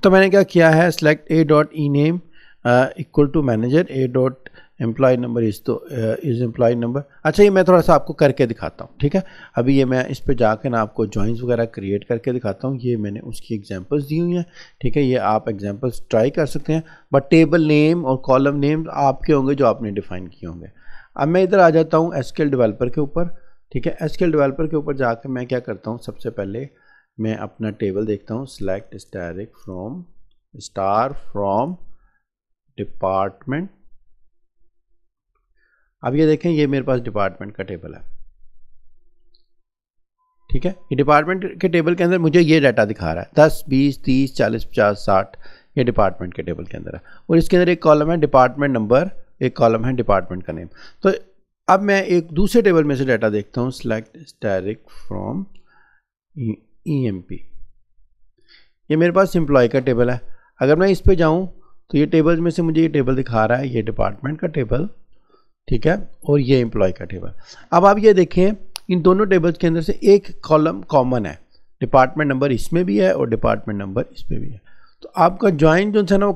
तो मैंने क्या किया है, select A dot E name equal to manager A dot employ number is employ number. अच्छा, ये मैं थोड़ा सा आपको करके दिखाता हूँ, ठीक है। अभी ये मैं इस पे जाकर ना आपको जॉइंस वगैरह क्रिएट करके दिखाता हूँ। ये मैंने उसकी एग्जांपल्स दी हुई हैं, ठीक है। ये आप एग्जांपल्स ट्राई कर सकते हैं, बट टेबल नेम और कॉलम नेम आपके होंगे जो आपने डिफाइन किए होंगे। अब मैं इधर आ जाता हूँ एसक्यूएल डेवलपर के ऊपर, ठीक है। एसक्यूएल डेवलपर के ऊपर जाकर मैं क्या करता हूँ, सबसे पहले मैं अपना टेबल देखता हूँ, सिलेक्ट स्टार फ्रॉम डिपार्टमेंट। अब ये देखें, ये मेरे पास डिपार्टमेंट का टेबल है, ठीक है। ये डिपार्टमेंट के टेबल के अंदर मुझे ये डाटा दिखा रहा है 10, 20, 30, 40, 50, 60, ये डिपार्टमेंट के टेबल के अंदर है। और इसके अंदर एक कॉलम है डिपार्टमेंट नंबर, एक कॉलम है डिपार्टमेंट का नेम। तो अब मैं एक दूसरे टेबल में से डाटा देखता हूँ, सिलेक्ट स्टैटिक फ्रॉम EMP। ये मेरे पास एम्प्लॉय का टेबल है। अगर मैं इस पे जाऊँ तो ये टेबल में से मुझे ये टेबल दिखा रहा है, ये डिपार्टमेंट का टेबल, ठीक है, और ये एम्प्लॉय का टेबल। अब आप ये देखें, इन दोनों टेबल्स के अंदर से एक कॉलम कॉमन है, डिपार्टमेंट नंबर इसमें भी है और डिपार्टमेंट नंबर इसमें भी है। तो आपका ज्वाइन जो है ना वो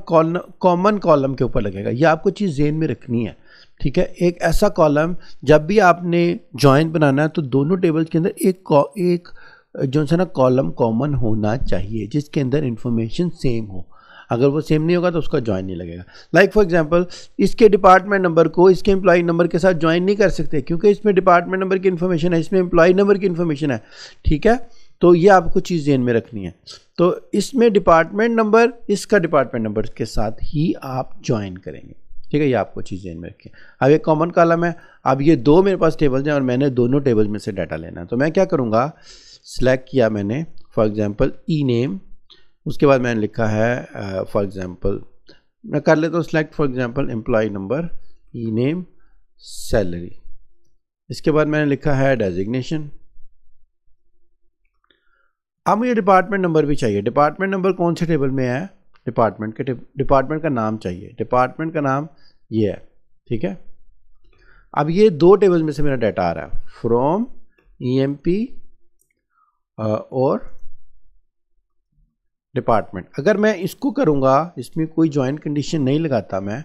कॉमन कॉलम के ऊपर लगेगा। ये आपको चीज़ ज़हन में रखनी है, ठीक है। एक ऐसा कॉलम जब भी आपने ज्वाइन बनाना है तो दोनों टेबल्स के अंदर एक जो है ना कॉलम कॉमन होना चाहिए जिसके अंदर इंफॉर्मेशन सेम हो। अगर वो सेम नहीं होगा तो उसका ज्वाइन नहीं लगेगा। लाइक फॉर एग्जांपल, इसके डिपार्टमेंट नंबर को इसके एम्प्लॉय नंबर के साथ ज्वाइन नहीं कर सकते क्योंकि इसमें डिपार्टमेंट नंबर की इन्फॉर्मेशन है, इसमें एम्प्लॉय नंबर की इन्फॉर्मेशन है, ठीक है। तो ये आपको चीज़ ध्यान में रखनी है। तो इसमें डिपार्टमेंट नंबर इसका डिपार्टमेंट नंबर के साथ ही आप ज्वाइन करेंगे, ठीक है। ये आपको चीज़ ध्यान में रखिए। अब एक कॉमन कॉलम है, अब ये दो मेरे पास टेबल्स हैं और मैंने दोनों टेबल्स में से डाटा लेना है। तो मैं क्या करूँगा, सिलेक्ट किया मैंने फॉर एग्जांपल ई नेम, उसके बाद मैंने लिखा है फॉर एग्जांपल मैं कर लेता हूँ select for example employ number, E name, salary. इसके बाद मैंने लिखा है डेजिग्नेशन। अब मुझे डिपार्टमेंट नंबर भी चाहिए। डिपार्टमेंट नंबर कौन से टेबल में है, डिपार्टमेंट का नाम चाहिए। डिपार्टमेंट का नाम ये है, ठीक है। अब ये दो टेबल में से मेरा डाटा आ रहा है, फ्रॉम EMP और डिपार्टमेंट। अगर मैं इसको करूंगा, इसमें कोई ज्वाइन कंडीशन नहीं लगाता मैं,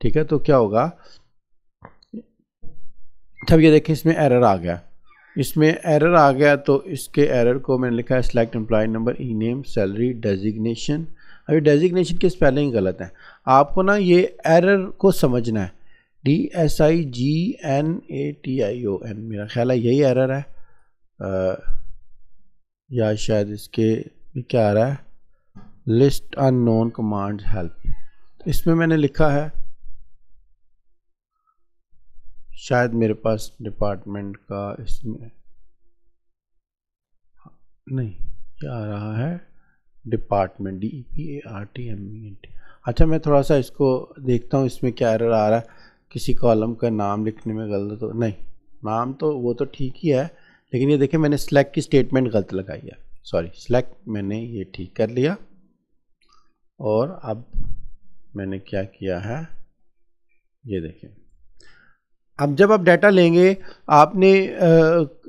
ठीक है, तो क्या होगा, तब ये देखें इसमें एरर आ गया। इसमें एरर आ गया तो इसके एरर को मैंने लिखा है select employ number, E name, salary, designation. अभी डेजिग्नेशन की स्पेलिंग गलत है, आपको ना ये एरर को समझना है। DSIGNATION, मेरा ख्याल है यही एरर है, या शायद इसके क्या आ रहा है, लिस्ट अननोन कमांड्स हेल्प। इसमें मैंने लिखा है, शायद मेरे पास डिपार्टमेंट का इसमें नहीं, क्या आ रहा है, डिपार्टमेंट, DEPARTMENT। अच्छा, मैं थोड़ा सा इसको देखता हूँ इसमें क्या एरर आ रहा है। किसी कॉलम का नाम लिखने में गलत तो नहीं, नाम तो वो तो ठीक ही है, लेकिन ये देखें मैंने सिलेक्ट की स्टेटमेंट गलत लगाई है, सॉरी, सिलेक्ट मैंने ये ठीक कर लिया। और अब मैंने क्या किया है, ये देखें, अब जब आप डाटा लेंगे, आपने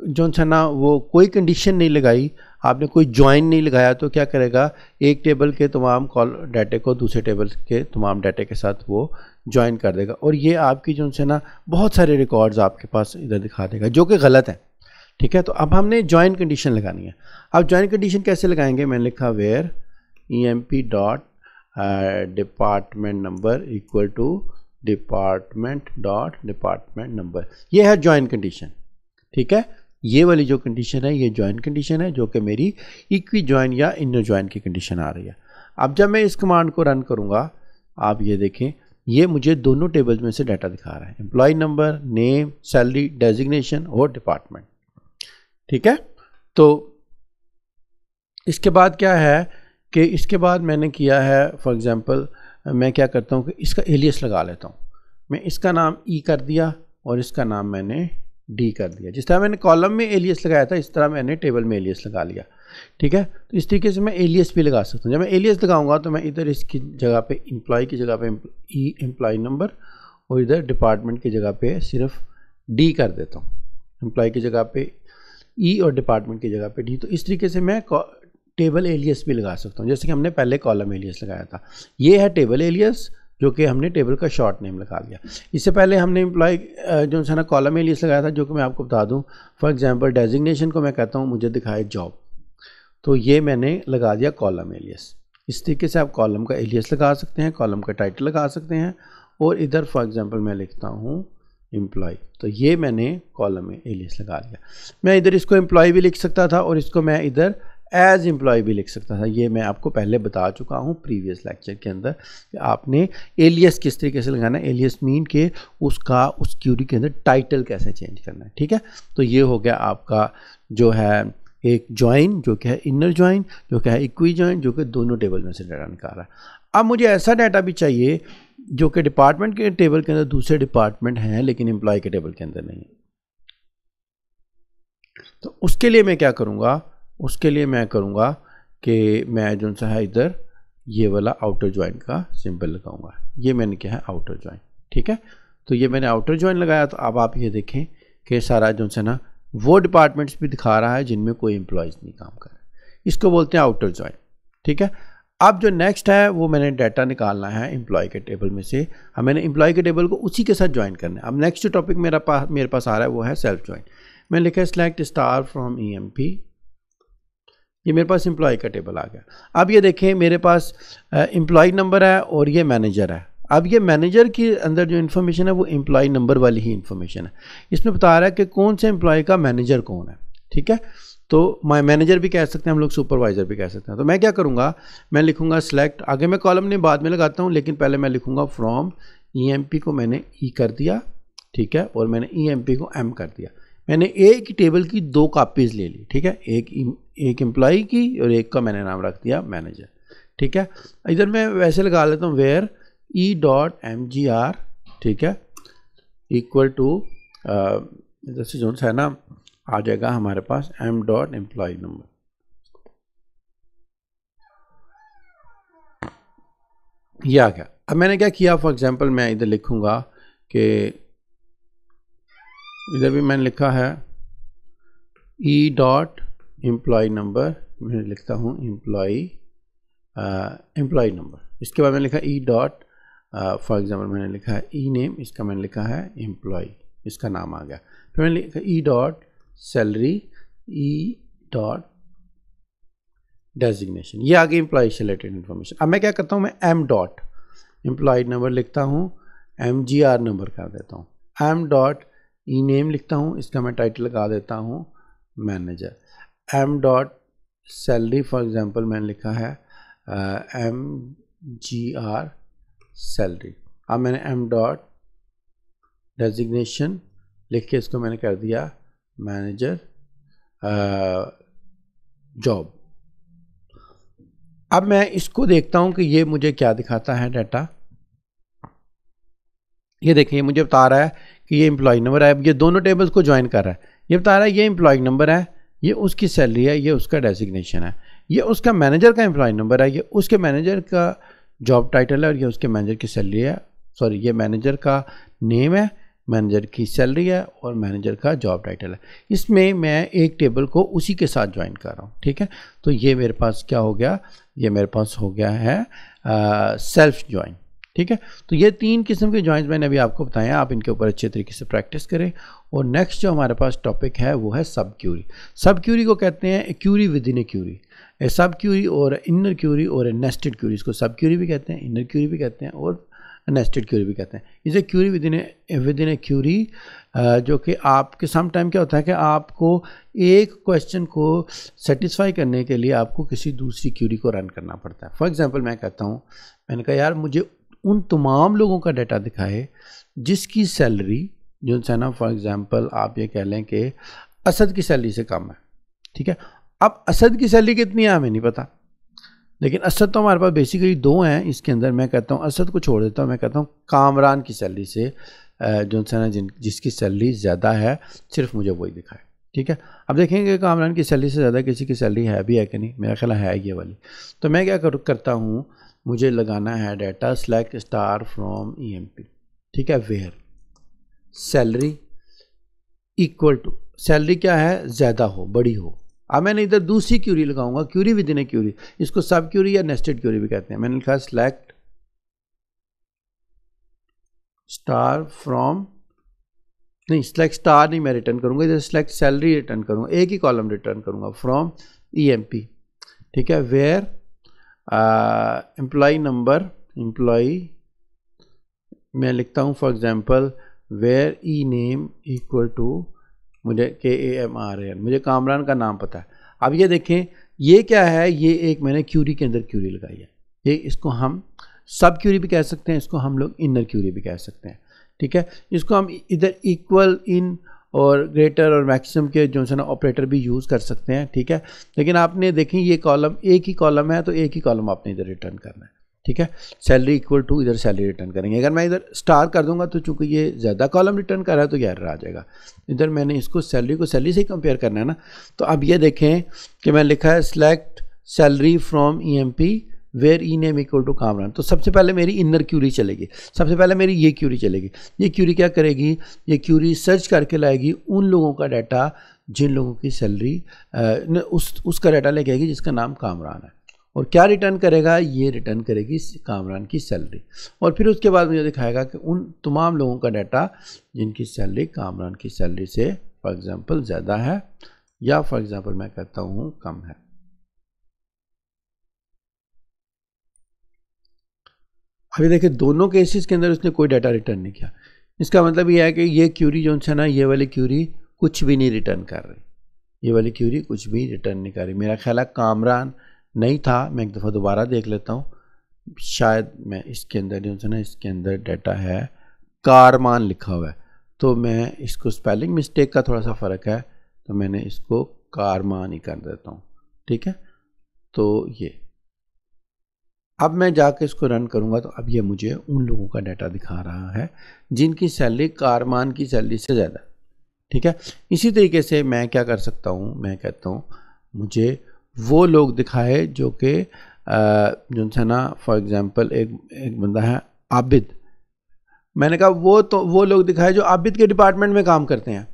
जो है ना वो कोई कंडीशन नहीं लगाई, आपने कोई ज्वाइन नहीं लगाया, तो क्या करेगा, एक टेबल के तमाम डाटे को दूसरे टेबल के तमाम डाटे के साथ वो ज्वाइन कर देगा। और ये आपकी जो है ना बहुत सारे रिकॉर्ड्स आपके पास इधर दिखा देगा जो कि गलत है, ठीक है। तो अब हमने ज्वाइन कंडीशन लगानी है। अब ज्वाइन कंडीशन कैसे लगाएंगे, मैंने लिखा where EMP dot department number equal to department dot department number. ये है ज्वाइन कंडीशन, ठीक है। ये वाली जो कंडीशन है ये ज्वाइन कंडीशन है, जो कि मेरी इक्वी ज्वाइन या इनर ज्वाइन की कंडीशन आ रही है। अब जब मैं इस कमांड को रन करूंगा, आप ये देखें, ये मुझे दोनों टेबल्स में से डाटा दिखा रहा है, employ number, name, salary, designation और डिपार्टमेंट, ठीक है। तो इसके बाद क्या है कि इसके बाद मैंने किया है, फॉर एग्जांपल मैं क्या करता हूँ कि इसका एलियस लगा लेता हूँ। मैं इसका नाम E कर दिया और इसका नाम मैंने D कर दिया। जिस तरह मैंने कॉलम में एलियस लगाया था, इस तरह मैंने टेबल में एलियस लगा लिया, ठीक है। तो इस तरीके से मैं एलियस भी लगा सकता हूँ। जब मैं एलियस लगाऊंगा तो मैं इधर इसकी जगह पे एम्प्लॉय की जगह पे एम्प्लॉय नंबर और इधर डिपार्टमेंट की जगह पे सिर्फ D कर देता हूँ, एम्प्लॉय की जगह पे E और डिपार्टमेंट की जगह पे D। तो इस तरीके से मैं टेबल एलियस भी लगा सकता हूँ, जैसे कि हमने पहले कॉलम एलियस लगाया था। ये है टेबल एलियस जो कि हमने टेबल का शॉर्ट नेम लगा दिया। इससे पहले हमने एम्प्लॉय जो है ना कॉलम एलियस लगाया था, जो कि मैं आपको बता दूं। फॉर एग्जांपल डेजिग्नेशन को मैं कहता हूं मुझे दिखाए जॉब, तो ये मैंने लगा दिया कॉलम एलियस। इस तरीके से आप कॉलम का एलियस लगा सकते हैं, कॉलम का टाइटल लगा सकते हैं। और इधर फॉर एग्जांपल मैं लिखता हूं एम्प्लॉय, तो ये मैंने कॉलम में एलियस लगा दिया। मैं इधर इसको एम्प्लॉय भी लिख सकता था और इसको मैं इधर एज एम्प्लॉय भी लिख सकता था। ये मैं आपको पहले बता चुका हूँ प्रीवियस लेक्चर के अंदर कि आपने एलियस किस तरीके से लगाना है। एलियस मीन के उसका उस क्यूरी के अंदर टाइटल कैसे चेंज करना है, ठीक है। तो ये हो गया आपका जो है एक ज्वाइन, जो कि है इनर ज्वाइन, जो कि है इक्वी ज्वाइन, जो कि दोनों टेबल में से डाटा निकाल रहा है। अब मुझे ऐसा डाटा भी चाहिए जो कि डिपार्टमेंट के टेबल के अंदर दूसरे डिपार्टमेंट हैं लेकिन एम्प्लॉय के टेबल के अंदर नहीं है। तो उसके लिए मैं क्या करूँगा, उसके लिए मैं करूँगा कि मैं जो सा है इधर ये वाला आउटर ज्वाइन का सिंबल लगाऊंगा। ये मैंने क्या है आउटर ज्वाइन, ठीक है। तो ये मैंने आउटर ज्वाइन लगाया। तो अब आप ये देखें कि सारा जो है ना वो डिपार्टमेंट्स भी दिखा रहा है जिनमें कोई एम्प्लॉयज़ नहीं काम कर रहे। इसको बोलते हैं आउटर ज्वाइन, ठीक है। अब जो नेक्स्ट है वो मैंने डाटा निकालना है एम्प्लॉय के टेबल में से। अब मैंने एम्प्लॉय के टेबल को उसी के साथ ज्वाइन करना है। अब नेक्स्ट टॉपिक मेरे पास आ रहा है वो है सेल्फ ज्वाइन। मैंने लिखा है सेलेक्ट स्टार फ्रॉम EMP। ये मेरे पास एम्प्लॉय का टेबल आ गया। अब ये देखें मेरे पास एम्प्लॉय नंबर है और ये मैनेजर है। अब ये मैनेजर के अंदर जो इन्फॉर्मेशन है वो एम्प्लॉय नंबर वाली ही इन्फॉर्मेशन है। इसमें बता रहा है कि कौन से एम्प्लॉय का मैनेजर कौन है, ठीक है। तो माय मैनेजर भी कह सकते हैं हम लोग, सुपरवाइजर भी कह सकते हैं। तो मैं क्या करूँगा, मैं लिखूँगा सेलेक्ट, आगे मैं कॉलम नहीं बाद में लगाता हूँ, लेकिन पहले मैं लिखूँगा फ्रॉम EMP को मैंने E कर दिया, ठीक है, और मैंने EMP को M कर दिया। मैंने एक टेबल की 2 कापीज़ ले ली, ठीक है, एक एम्प्लॉय की और एक का मैंने नाम रख दिया मैनेजर, ठीक है। इधर मैं वैसे लगा लेता हूँ वेयर E.mgr, ठीक है, इक्वल टू इधर से जो है ना आ जाएगा हमारे पास M.employee नंबर। ये आ गया। अब मैंने क्या किया, फॉर एग्जांपल मैं इधर लिखूंगा कि इधर भी मैंने लिखा है E.employee नंबर, मैं लिखता हूँ एम्प्लॉय नंबर। इसके बाद मैंने लिखा फॉर एग्जांपल मैंने लिखा है E_name, इसका मैंने लिखा है एम्प्लॉय, इसका नाम आ गया। फिर मैंने लिखा E.salary, E.designation, ये आ गई एम्प्लॉय से रिलेटेड इन्फॉर्मेशन। अब मैं क्या करता हूँ, मैं M.employee नंबर लिखता हूँ, MGR नंबर कर देता हूँ, M.E_name लिखता हूँ, इसका मैं टाइटल लगा देता हूँ मैनेजर। M.salary फॉर एग्जांपल मैंने लिखा है MGR सैलरी। अब मैंने M.designation लिख के इसको मैंने कर दिया मैनेजर जॉब। अब मैं इसको देखता हूं कि ये मुझे क्या दिखाता है डाटा। ये देखिए मुझे बता रहा है कि ये एम्प्लॉय नंबर है। अब ये दोनों टेबल्स को ज्वाइन कर रहा है। ये बता रहा है ये एम्प्लॉय नंबर है, ये उसकी सैलरी है, ये उसका डेजिग्नेशन है, ये उसका मैनेजर का एम्प्लॉय नंबर है, ये उसके मैनेजर का जॉब टाइटल है और ये उसके मैनेजर की सैलरी है। सॉरी, ये मैनेजर का नेम है, मैनेजर की सैलरी है और मैनेजर का जॉब टाइटल है। इसमें मैं एक टेबल को उसी के साथ ज्वाइन कर रहा हूँ, ठीक है। तो ये मेरे पास क्या हो गया, ये मेरे पास हो गया है सेल्फ ज्वाइन, ठीक है। तो ये 3 किस्म के ज्वाइंस मैंने अभी आपको बताए हैं। आप इनके ऊपर अच्छे तरीके से प्रैक्टिस करें। और नेक्स्ट जो हमारे पास टॉपिक है वो है सब क्यूरी। सब क्यूरी को कहते हैं query within a query. Subquery और इनर क्यूरी और नेस्टेड क्यूरी, इसको सब क्यूरी भी कहते हैं, इनर क्यूरी भी कहते हैं और नेस्टेड क्यूरी भी कहते हैं। इसे query within a query, जो कि आपके सम टाइम क्या होता है कि आपको एक क्वेश्चन को सेटिस्फाई करने के लिए आपको किसी दूसरी क्यूरी को रन करना पड़ता है। फॉर एग्जांपल मैं कहता हूँ, मैंने कहा यार मुझे उन तमाम लोगों का डाटा दिखाए जिसकी सैलरी जो है ना, फॉर एग्जांपल आप ये कह लें कि असद की सैलरी से कम है, ठीक है। अब असद की सैलरी कितनी है हमें नहीं पता, लेकिन असद तो हमारे पास बेसिकली 2 हैं इसके अंदर। मैं कहता हूँ असद को छोड़ देता हूँ, मैं कहता हूँ कामरान की सैलरी से जो है ना जिसकी सैलरी ज़्यादा है सिर्फ मुझे वही दिखाए, ठीक है। अब देखेंगे कामरान की सैलरी से ज़्यादा किसी की सैलरी है भी है कि नहीं, मेरा ख्याल है ये वाली। तो मैं क्या करता हूँ, मुझे लगाना है data select star from EMP, ठीक है, where salary equal to, salary क्या है ज़्यादा हो, बड़ी हो। अब मैंने इधर दूसरी क्यूरी लगाऊंगा, query within a query, इसको सब क्यूरी या नेस्टेड क्यूरी भी कहते हैं। मैंने लिखा सिलेक्ट स्टार फ्रॉम, नहीं सिलेक्ट स्टार नहीं मैं रिटर्न करूंगा, इधर सिलेक्ट सैलरी रिटर्न करूंगा, एक ही कॉलम रिटर्न करूंगा फ्रॉम EMP, ठीक है। वेयर एम्प्लॉय नंबर, एम्प्लॉय मैं लिखता हूँ for example where E name equal to, मुझे KAMRAN, मुझे कामरान का नाम पता है। अब ये देखें ये क्या है, ये एक मैंने क्यूरी के अंदर क्यूरी लगाई है, ये इसको हम सब क्यूरी भी कह सकते हैं, इसको हम लोग इनर क्यूरी भी कह सकते हैं, ठीक है। इसको हम इधर इक्वल, इन और ग्रेटर और मैक्सिमम के जो है ना ऑपरेटर भी यूज़ कर सकते हैं, ठीक है। लेकिन आपने देखें ये कॉलम एक ही कॉलम है, तो एक ही कॉलम आपने इधर रिटर्न करना है, ठीक है। सैलरी इक्वल टू, इधर सैलरी रिटर्न करेंगे। अगर मैं इधर स्टार कर दूंगा तो चूंकि ये ज़्यादा कॉलम रिटर्न कर रहा है तो ये एरर आ जाएगा। इधर मैंने इसको सैलरी को सैलरी से ही कंपेयर करना है ना। तो अब ये देखें कि मैं लिखा है select salary from EMP where E name equal to Kamran. तो सबसे पहले मेरी इनर क्यूरी चलेगी, सबसे पहले मेरी ये क्यूरी चलेगी। ये क्यूरी क्या करेगी, ये क्यूरी सर्च करके लाएगी उन लोगों का डाटा जिन लोगों की सैलरी उसका डाटा लेके आएगी जिसका नाम कामरान है, और क्या रिटर्न करेगा, ये रिटर्न करेगी कामरान की सैलरी। और फिर उसके बाद मुझे दिखाएगा कि उन तमाम लोगों का डाटा जिनकी सैलरी कामरान की सैलरी से फॉर एग्जांपल ज़्यादा है, या फॉर एग्जांपल मैं कहता हूँ कम है। अभी देखिए दोनों केसेस के अंदर उसने कोई डाटा रिटर्न नहीं किया। इसका मतलब ये है कि ये क्यूरी जो है ना, ये वाली क्यूरी कुछ भी नहीं रिटर्न कर रही, ये वाली क्यूरी कुछ भी रिटर्न नहीं कर रही। मेरा ख्याल है कामरान नहीं था, मैं एक दफ़ा दोबारा देख लेता हूँ, शायद मैं इसके अंदर जो है ना, इसके अंदर डाटा है कारमान लिखा हुआ है, तो मैं इसको स्पेलिंग मिस्टेक का थोड़ा सा फ़र्क है, तो मैंने इसको कारमान ही कर देता हूँ, ठीक है। तो ये अब मैं जाके इसको रन करूँगा तो अब ये मुझे उन लोगों का डाटा दिखा रहा है जिनकी सैलरी कारमान की सैलरी से ज़्यादा, ठीक है। इसी तरीके से मैं क्या कर सकता हूँ, मैं कहता हूँ मुझे वो लोग दिखाए जो कि जो है ना, फॉर एग्जांपल एक बंदा है आबिद, मैंने कहा वो लोग दिखाए जो आबिद के डिपार्टमेंट में काम करते हैं,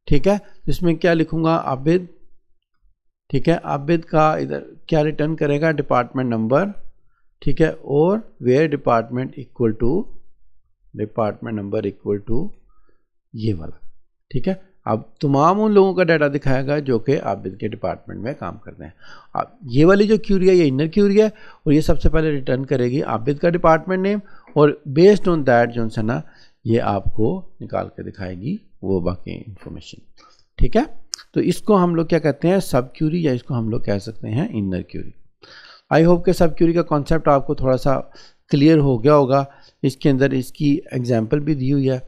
ठीक है। इसमें क्या लिखूँगा, आबिद, ठीक है। आबिद का इधर क्या रिटर्न करेगा, डिपार्टमेंट नंबर, ठीक है, और where department equal to department number equal to ये वाला, ठीक है। अब तमाम उन लोगों का डाटा दिखाएगा जो कि आबिद के डिपार्टमेंट में काम करते हैं। अब ये वाली जो क्यूरी है ये इनर क्यूरी है, और ये सबसे पहले रिटर्न करेगी आबिद का डिपार्टमेंट नेम, और बेस्ड ऑन दैट जो है ना ये आपको निकाल के दिखाएगी वो बाकी इंफॉर्मेशन, ठीक है। तो इसको हम लोग क्या कहते हैं, सब क्यूरी, या इसको हम लोग कह सकते हैं इनर क्यूरी। आई होप कि सब क्यूरी का कॉन्सेप्ट आपको थोड़ा सा क्लियर हो गया होगा। इसके अंदर इसकी एग्जांपल भी दी हुई है।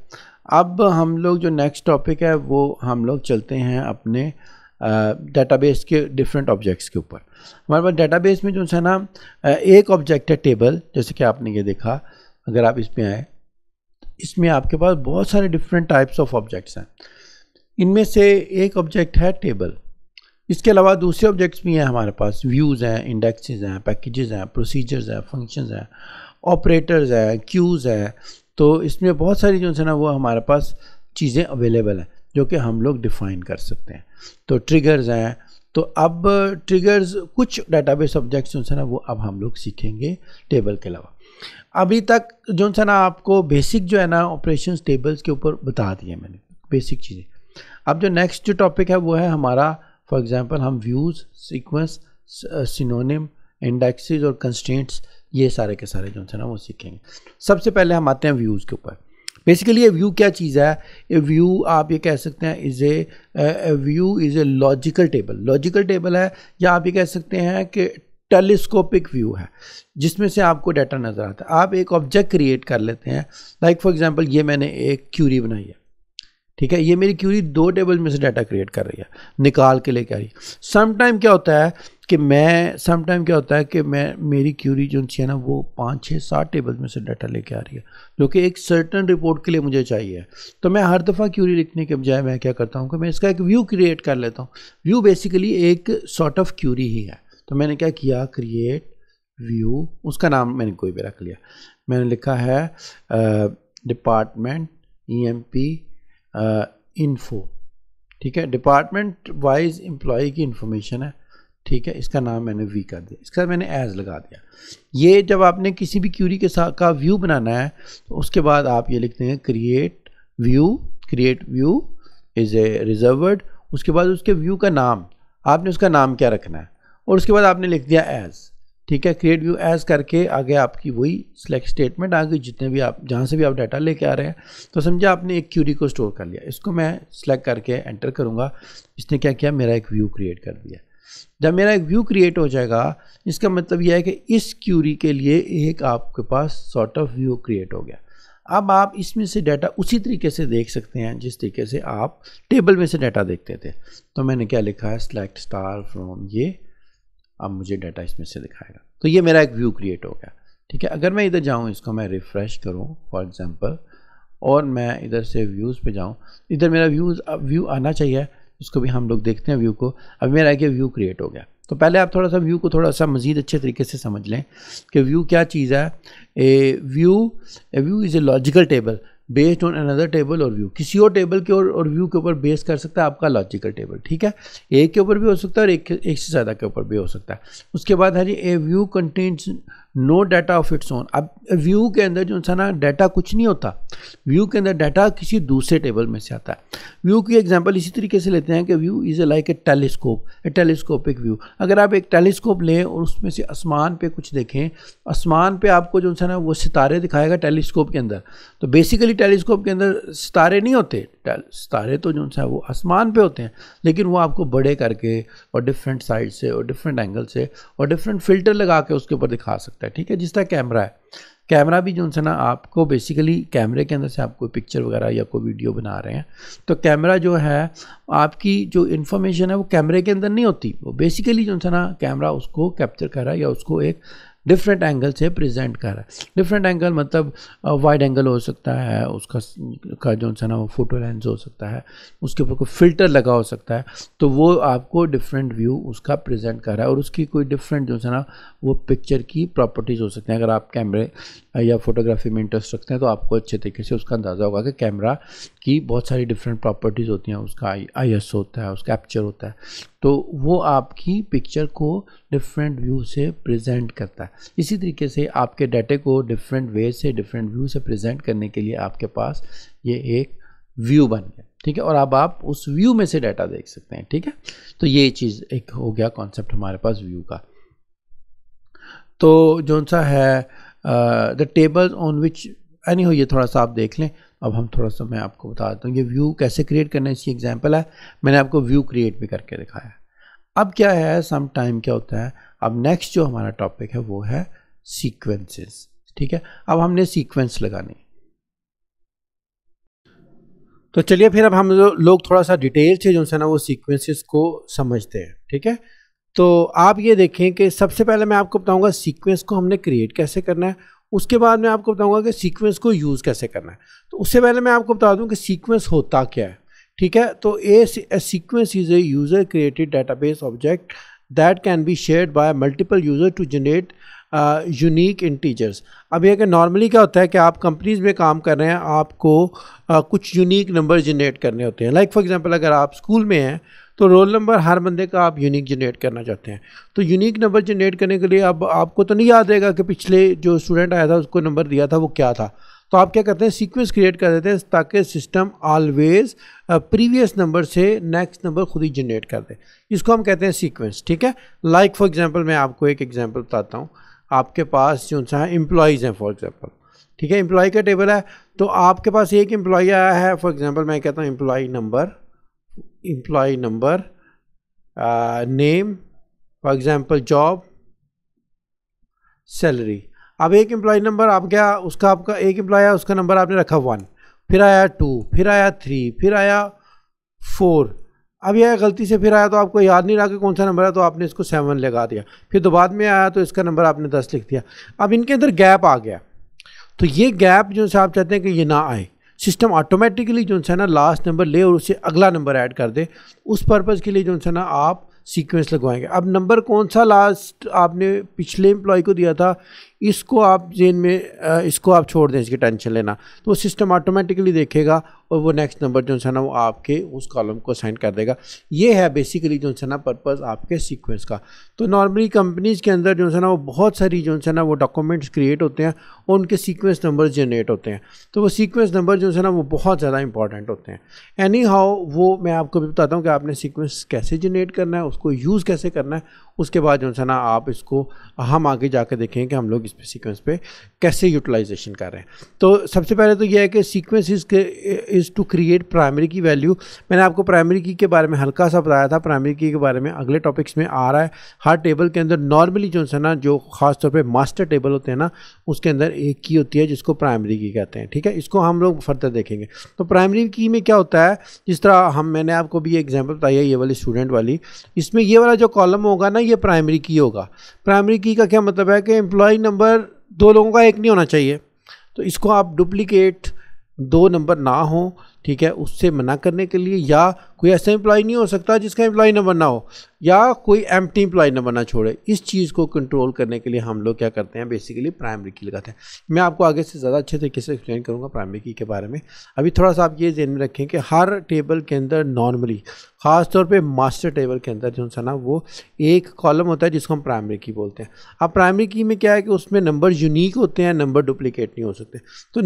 अब हम लोग जो नेक्स्ट टॉपिक है वो हम लोग चलते हैं अपने डेटाबेस के डिफरेंट ऑब्जेक्ट्स के ऊपर। हमारे पास डेटाबेस में जो है ना एक ऑब्जेक्ट है टेबल, जैसे कि आपने ये देखा, अगर आप इसमें आए, इसमें आपके पास बहुत सारे डिफरेंट टाइप्स ऑफ ऑब्जेक्ट्स हैं। इनमें से एक ऑब्जेक्ट है टेबल, इसके अलावा दूसरे ऑब्जेक्ट्स भी हैं हमारे पास, व्यूज़ हैं, इंडेक्सेस हैं, पैकेजेस हैं, प्रोसीजर्स हैं, फंक्शंस हैं, ऑपरेटर्स हैं, क्यूज़ हैं। तो इसमें बहुत सारी जो है ना वो हमारे पास चीज़ें अवेलेबल हैं जो कि हम लोग डिफ़ाइन कर सकते हैं। तो ट्रिगर्स हैं, तो अब ट्रिगर्स कुछ डेटाबेस ऑब्जेक्ट्स जो है ना वो अब हम लोग सीखेंगे टेबल के अलावा। अभी तक जो है ना आपको बेसिक जो है ना ऑपरेशंस टेबल्स के ऊपर बता दिए मैंने, बेसिक चीज़ें। अब जो नेक्स्ट जो टॉपिक है वो है हमारा, फॉर एग्जांपल हम व्यूज़, सीक्वेंस, सिनोनिम, इंडेक्सेस और कंस्ट्रेंट्स, ये सारे के सारे जो है ना वो सीखेंगे। सबसे पहले हम आते हैं व्यूज़ के ऊपर। बेसिकली ये व्यू क्या चीज़ है, ये व्यू आप ये कह सकते हैं is a view is a logical table. Logical table है, या आप ये कह सकते हैं कि टेलीस्कोपिक व्यू है, जिसमें से आपको डाटा नज़र आता है। आप एक ऑब्जेक्ट क्रिएट कर लेते हैं, लाइक फॉर एग्जांपल ये मैंने एक क्यूरी बनाई है, ठीक है। ये मेरी क्यूरी दो टेबल में से डाटा क्रिएट कर रही है, निकाल के लेकर आ रही है। समटाइम क्या होता है कि मेरी क्यूरी जो है ना वो 5, 6, 7 टेबल में से डाटा लेके आ रही है, जो कि एक सर्टन रिपोर्ट के लिए मुझे चाहिए। तो मैं हर दफ़ा क्यूरी लिखने के बजाय मैं क्या करता हूँ कि मैं इसका एक व्यू क्रिएट कर लेता हूँ। व्यू बेसिकली एक सॉर्ट ऑफ क्यूरी ही है। तो मैंने क्या किया, क्रिएट व्यू, उसका नाम मैंने कोई भी रख लिया। मैंने लिखा है डिपार्टमेंट EMP इन्फो, ठीक है, डिपार्टमेंट वाइज एम्प्लॉय की इंफॉर्मेशन है, ठीक है, इसका नाम मैंने वी कर दिया, इसका मैंने एज लगा दिया। ये जब आपने किसी भी क्यूरी के साथ का व्यू बनाना है तो उसके बाद आप ये लिखते हैं क्रिएट व्यू इज़ ए रिजर्वर्ड, उसके बाद उसके व्यू का नाम, आपने उसका नाम क्या रखना है, और उसके बाद आपने लिख दिया एज, ठीक है, क्रिएट व्यू एज करके आगे आपकी वही सिलेक्ट स्टेटमेंट आ गई, जितने भी आप जहाँ से भी आप डाटा लेके आ रहे हैं। तो समझे आपने एक क्यूरी को स्टोर कर लिया, इसको मैं सिलेक्ट करके एंटर करूँगा, इसने क्या किया, मेरा एक व्यू क्रिएट कर दिया। जब मेरा एक व्यू क्रिएट हो जाएगा इसका मतलब यह है कि इस क्यूरी के लिए एक आपके पास सॉर्ट ऑफ व्यू क्रिएट हो गया। अब आप इसमें से डाटा उसी तरीके से देख सकते हैं जिस तरीके से आप टेबल में से डाटा देखते थे। तो मैंने क्या लिखा है, सिलेक्ट स्टार फ्रॉम ये, अब मुझे डाटा इसमें से दिखाएगा, तो ये मेरा एक व्यू क्रिएट हो गया, ठीक है। अगर मैं इधर जाऊँ, इसको मैं रिफ़्रेश करूँ फॉर एग्जांपल, और मैं इधर से व्यूज़ पे जाऊँ, इधर मेरा व्यू आना चाहिए, इसको भी हम लोग देखते हैं व्यू को। अब मेरा एक व्यू क्रिएट हो गया। तो पहले आप थोड़ा सा व्यू को थोड़ा सा मज़ीद अच्छे तरीके से समझ लें कि व्यू क्या चीज़ है। A view is a logical table based on another table और व्यू, किसी और टेबल के और व्यू के ऊपर बेस कर सकता है आपका लॉजिकल टेबल, ठीक है। एक के ऊपर भी हो सकता है और एक से ज़्यादा के ऊपर भी हो सकता है। उसके बाद है G a view contains no data of its own. अब व्यू के अंदर जो ना डाटा कुछ नहीं होता, व्यू के अंदर डाटा किसी दूसरे टेबल में से आता है। व्यू की एग्जांपल इसी तरीके से लेते हैं कि view is like a telescopic view. अगर आप एक टेलीस्कोप लें और उसमें से आसमान पे कुछ देखें, आसमान पे आपको जो ना वो सितारे दिखाएगा टेलीस्कोप के अंदर। तो बेसिकली टेलीस्कोप के अंदर सितारे नहीं होते, सितारे तो जो है वो आसमान पे होते हैं, लेकिन वो आपको बड़े करके और डिफरेंट साइड से और डिफरेंट एंगल से और डिफरेंट फिल्टर लगा के उसके ऊपर दिखा सकता है, ठीक है। जिस तरह कैमरा है, कैमरा भी जो है ना आपको बेसिकली कैमरे के अंदर से आप कोई पिक्चर वगैरह या कोई वीडियो बना रहे हैं तो कैमरा जो है आपकी जो इन्फॉर्मेशन है वो कैमरे के अंदर नहीं होती, वो बेसिकली जो है ना कैमरा उसको कैप्चर कर रहा है या उसको एक डिफरेंट एंगल से प्रेजेंट कर रहा है। डिफरेंट एंगल मतलब वाइड एंगल हो सकता है, उसका जो है ना वो फोटो लेंस हो सकता है, उसके ऊपर कोई फिल्टर लगा हो सकता है, तो वो आपको डिफरेंट व्यू उसका प्रेजेंट कर रहा है और उसकी कोई डिफरेंट जो है ना वो पिक्चर की प्रॉपर्टीज़ हो सकते हैं। अगर आप कैमरे या फोटोग्राफी में इंटरेस्ट रखते हैं तो आपको अच्छे तरीके से उसका अंदाज़ा होगा कि कैमरा की बहुत सारी डिफरेंट प्रॉपर्टीज़ होती हैं, उसका IS होता है, उसका कैप्चर होता है, तो वो आपकी पिक्चर को डिफरेंट व्यू से प्रेजेंट करता है। इसी तरीके से आपके डाटे को डिफरेंट वे से डिफरेंट व्यू से प्रेजेंट करने के लिए आपके पास ये एक व्यू बन गया, ठीक है, और अब आप उस व्यू में से डाटा देख सकते हैं, ठीक है। तो ये चीज़ एक हो गया कॉन्सेप्ट हमारे पास व्यू का। तो जो सा है the table on which any हो, ये थोड़ा सा आप देख लें। अब हम थोड़ा सा मैं आपको बता देता हूँ ये व्यू कैसे क्रिएट करना है, इसकी एग्जांपल है, मैंने आपको व्यू क्रिएट भी करके दिखाया। अब क्या है, सम टाइम क्या होता है, अब नेक्स्ट जो हमारा टॉपिक है वो है सीक्वेंसेस, ठीक है। अब हमने सीक्वेंस लगानी, तो चलिए फिर अब हम लोग थोड़ा सा डिटेल से जो है ना वो सीक्वेंसेस को समझते हैं, ठीक है। तो आप ये देखें कि सबसे पहले मैं आपको बताऊंगा सीक्वेंस को हमने क्रिएट कैसे करना है, उसके बाद मैं आपको बताऊंगा कि सीक्वेंस को यूज़ कैसे करना है। तो उससे पहले मैं आपको बता दूं कि सीक्वेंस होता क्या है, ठीक है। तो a sequence is a user created database object that can be shared by multiple user to generate unique integers. अब यह कि नॉर्मली क्या होता है कि आप कंपनीज़ में काम कर रहे हैं, आपको कुछ यूनिक नंबर जनरेट करने होते हैं। लाइक फॉर एग्जांपल अगर आप स्कूल में हैं तो रोल नंबर हर बंदे का आप यूनिक जनरेट करना चाहते हैं। तो यूनिक नंबर जनरेट करने के लिए अब आपको तो नहीं याद रहेगा कि पिछले जो स्टूडेंट आया था उसको नंबर दिया था वो क्या था, तो आप क्या करते हैं सीक्वेंस क्रिएट कर देते हैं ताकि सिस्टम ऑलवेज प्रीवियस नंबर से नेक्स्ट नंबर खुद ही जनरेट कर दे। इसको हम कहते हैं सीक्वेंस, ठीक है। लाइक फॉर एग्जांपल मैं आपको एक एग्जांपल बताता हूँ। आपके पास जो है एम्प्लॉयज़ हैं फॉर एग्जांपल, ठीक है, एम्प्लॉय का टेबल है। तो आपके पास एक एम्प्लॉय आया है, फॉर एग्जांपल मैं कहता हूँ employ number name for example job salary. अब एक एम्प्लॉय नंबर आप क्या उसका आपका एक एम्प्लॉय है उसका नंबर आपने रखा 1, फिर आया 2, फिर आया 3, फिर आया 4। अब यह गलती से फिर आया तो आपको याद नहीं रहा कि कौन सा नंबर है, तो आपने इसको 7 लगा दिया। फिर तो बाद में आया तो इसका नंबर आपने 10 लिख दिया। अब इनके अंदर गैप आ गया, तो ये गैप जो है आप चाहते हैं कि ये ना आए, सिस्टम ऑटोमेटिकली जो है ना लास्ट नंबर ले और उससे अगला नंबर ऐड कर दे। उस पर्पज़ के लिए जो है ना आप सीक्वेंस लगवाएंगे। अब नंबर कौन सा लास्ट आपने पिछले एम्प्लॉय को दिया था इसको आप जेन में इसको आप छोड़ दें, इसकी टेंशन लेना, तो सिस्टम ऑटोमेटिकली देखेगा और वो नेक्स्ट नंबर जो है ना वो आपके उस कॉलम को असाइन कर देगा। ये है बेसिकली जो है ना पर्पज़ आपके सीक्वेंस का। तो नॉर्मली कंपनीज़ के अंदर जो है ना वो बहुत सारी जो है ना वो डॉक्यूमेंट्स क्रिएट होते हैं और उनके सीक्वेंस नंबर जनरेट होते हैं। तो वो सीक्वेंस नंबर जो है ना वो बहुत ज़्यादा इंपॉर्टेंट होते हैं। एनी हाउ वो मैं आपको भी बताता हूँ कि आपने सीक्वेंस कैसे जनरेट करना है, उसको यूज़ कैसे करना है, उसके बाद जो है ना आप इसको हम आगे जाकर देखेंगे कि हम लोग इस सीक्वेंस पे कैसे यूटिलाइजेशन कर रहे हैं। तो सबसे पहले तो यह है कि sequence is to create primary key value. मैंने आपको प्राइमरी की के बारे में हल्का सा बताया था, प्राइमरी की के बारे में अगले टॉपिक्स में आ रहा है। हर टेबल के अंदर नॉर्मली जो है ना जो ख़ास तौर पे मास्टर टेबल होते हैं ना उसके अंदर एक की होती है जिसको प्राइमरी की कहते हैं। ठीक है, इसको हम लोग फर्दर देखेंगे। तो प्राइमरी की में क्या होता है, जिस तरह मैंने आपको भी एग्जाम्पल बताई है ये वाली स्टूडेंट वाली, इसमें ये वाला जो कॉलम होगा ना ये प्राइमरी की होगा। प्राइमरी की का क्या मतलब है कि एम्प्लॉय नंबर दो लोगों का एक नहीं होना चाहिए। तो इसको आप डुप्लीकेट दो नंबर ना हो, ठीक है, उससे मना करने के लिए, या कोई ऐसा एम्प्लॉय नहीं हो सकता जिसका एम्प्लॉय नंबर ना हो, या कोई एम्प्टी एम्प्लॉय नंबर ना छोड़े। इस चीज़ को कंट्रोल करने के लिए हम लोग क्या करते हैं, बेसिकली प्राइमरी की लगाते हैं। मैं आपको आगे से ज़्यादा अच्छे तरीके से एक्सप्लेन करूँगा प्राइमरी की के बारे में। अभी थोड़ा सा आप ये ध्यान में रखें कि हर टेबल के अंदर नॉर्मली ख़ास तौर पे मास्टर टेबल के अंदर जो है ना वो एक कॉलम होता है जिसको हम प्राइमरी की बोलते हैं। अब प्राइमरी की में क्या है कि उसमें नंबर यूनिक होते हैं, नंबर डुप्लीकेट नहीं हो सकते। तो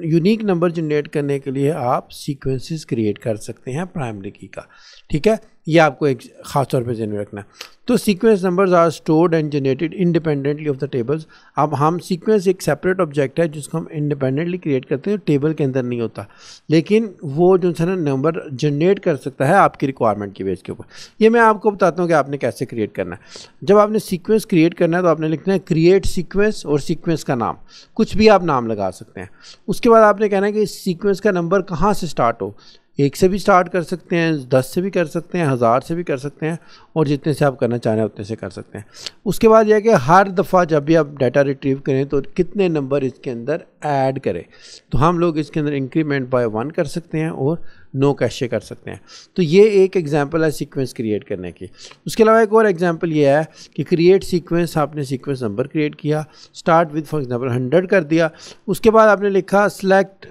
यूनिक नंबर जनरेट करने के लिए आप सीक्वेंसेस क्रिएट कर सकते हैं प्राइमरी की का। ठीक है, ये आपको एक ख़ास तौर पे ध्यान में रखना है। तो sequence numbers are stored and generated independently of the tables. अब हम सीक्वेंस एक सेपरेट ऑब्जेक्ट है जिसको हम इंडिपेंडेंटली क्रिएट करते हैं, टेबल के अंदर नहीं होता, लेकिन वो जो है ना नंबर जनरेट कर सकता है आपकी रिक्वायरमेंट की बेस के ऊपर। ये मैं आपको बताता हूँ कि आपने कैसे क्रिएट करना है। जब आपने सीक्वेंस क्रिएट करना है तो आपने लिखना है क्रिएट सीक्वेंस और सीक्वेंस का नाम, कुछ भी आप नाम लगा सकते हैं। उसके बाद आपने कहना है कि सीक्वेंस का नंबर कहाँ से स्टार्ट हो। 1 से भी स्टार्ट कर सकते हैं, 10 से भी कर सकते हैं, 1000 से भी कर सकते हैं, और जितने से आप करना चाह रहे हैं उतने से कर सकते हैं। उसके बाद यह कि हर दफ़ा जब भी आप डाटा रिट्रीव करें तो कितने नंबर इसके अंदर ऐड करें। तो हम लोग इसके अंदर इंक्रीमेंट बाय 1 कर सकते हैं और नो कैशे कर सकते हैं। तो ये एक एग्जांपल है सीक्वेंस क्रिएट करने की। उसके अलावा एक और एग्जांपल ये है कि क्रिएट सीक्वेंस, आपने सीक्वेंस नंबर क्रिएट किया, स्टार्ट विद फॉर एग्जांपल 100 कर दिया। उसके बाद आपने लिखा सेलेक्ट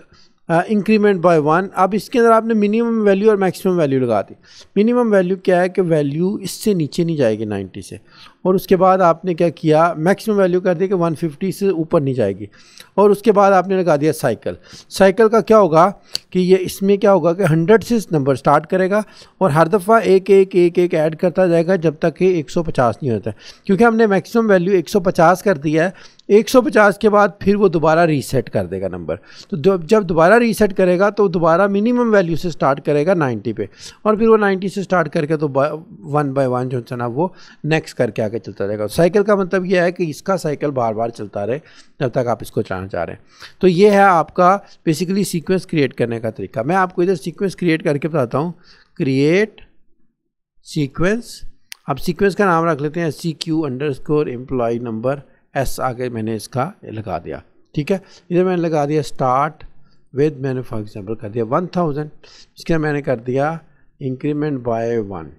इंक्रीमेंट बाय 1। अब इसके अंदर आपने मिनिमम वैल्यू और मैक्सिमम वैल्यू लगा दी। मिनिमम वैल्यू क्या है कि वैल्यू इससे नीचे नहीं जाएगी 90 से, और उसके बाद आपने क्या किया, मैक्सिमम वैल्यू कर दी कि 150 से ऊपर नहीं जाएगी, और उसके बाद आपने लगा दिया साइकिल। साइकिल का क्या होगा कि ये इसमें क्या होगा कि 100 से नंबर स्टार्ट करेगा और हर दफ़ा एक एक ऐड करता जाएगा जब तक कि 150 नहीं होता है, क्योंकि हमने मैक्सिमम वैल्यू 150 कर दिया है। 150 के बाद फिर वो दोबारा रीसेट कर देगा नंबर। तो जब दोबारा रीसेट करेगा तो दोबारा मिनिमम वैल्यू से स्टार्ट करेगा 90 पे, और फिर वो 90 से स्टार्ट करके तो 1 बाय 1 जो है ना वो नेक्स्ट करके आगे चलता रहेगा। साइकिल का मतलब ये है कि इसका साइकिल बार बार चलता रहे जब तक आप इसको चलाना चाह रहे हैं। तो ये है आपका बेसिकली सीक्वेंस क्रिएट करने का तरीका। मैं आपको इधर सीक्वेंस क्रिएट करके बताता हूँ। क्रिएट सीक्वेंस, अब सीक्वेंस का नाम रख लेते हैं CQ_employee नंबर, S आगे मैंने इसका लगा दिया। ठीक है, इधर मैंने लगा दिया स्टार्ट विद, मैंने फॉर एग्जांपल कर दिया 1000, इसके मैंने कर दिया इंक्रीमेंट बाय 1।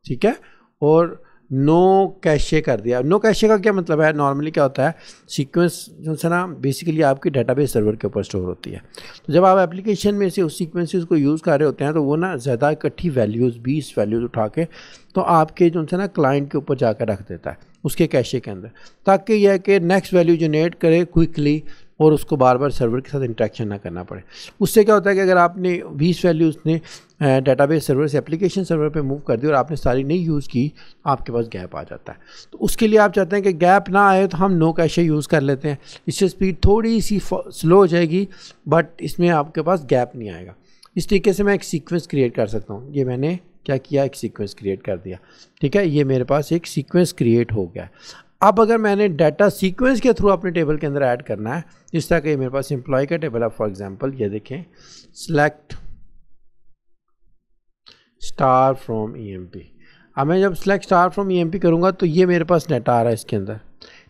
ठीक है, और नो कैशे कर दिया। नो कैशे का क्या मतलब है, नॉर्मली क्या होता है, सीक्वेंस जो है ना बेसिकली आपकी डेटाबेस सर्वर के ऊपर स्टोर होती है। तो जब आप एप्लीकेशन में से उस सीक्वेंसेस को यूज़ कर रहे होते हैं तो वो ना ज़्यादा इकट्ठी वैल्यूज़ 20 वैल्यूज़ उठा के तो आपके जो है ना क्लाइंट के ऊपर जाकर रख देता है उसके कैशे के अंदर, ताकि यह कि नेक्स्ट वैल्यू जनरेट करे क्विकली और उसको बार बार सर्वर के साथ इंटरेक्शन ना करना पड़े। उससे क्या होता है कि अगर आपने 20 वैल्यूज़ ने डेटाबेस सर्वर से एप्लीकेशन सर्वर पे मूव कर दी और आपने सारी नहीं यूज़ की, आपके पास गैप आ जाता है। तो उसके लिए आप चाहते हैं कि गैप ना आए तो हम नो कैशे यूज़ कर लेते हैं। इससे स्पीड थोड़ी सी स्लो हो जाएगी बट इसमें आपके पास गैप नहीं आएगा। इस तरीके से मैं एक सीक्वेंस क्रिएट कर सकता हूँ। ये मैंने क्या किया, एक सीक्वेंस क्रिएट कर दिया। ठीक है, ये मेरे पास एक सीक्वेंस क्रिएट हो गया। अब अगर मैंने डाटा सीक्वेंस के थ्रू अपने टेबल के अंदर ऐड करना है, जिस तरह कि मेरे पास एम्प्लॉय का टेबल है फॉर एग्जांपल, ये देखें सेलेक्ट स्टार फ्रॉम EMP। अब मैं जब सेलेक्ट स्टार फ्रॉम EMP करूंगा तो ये मेरे पास डाटा आ रहा है इसके अंदर।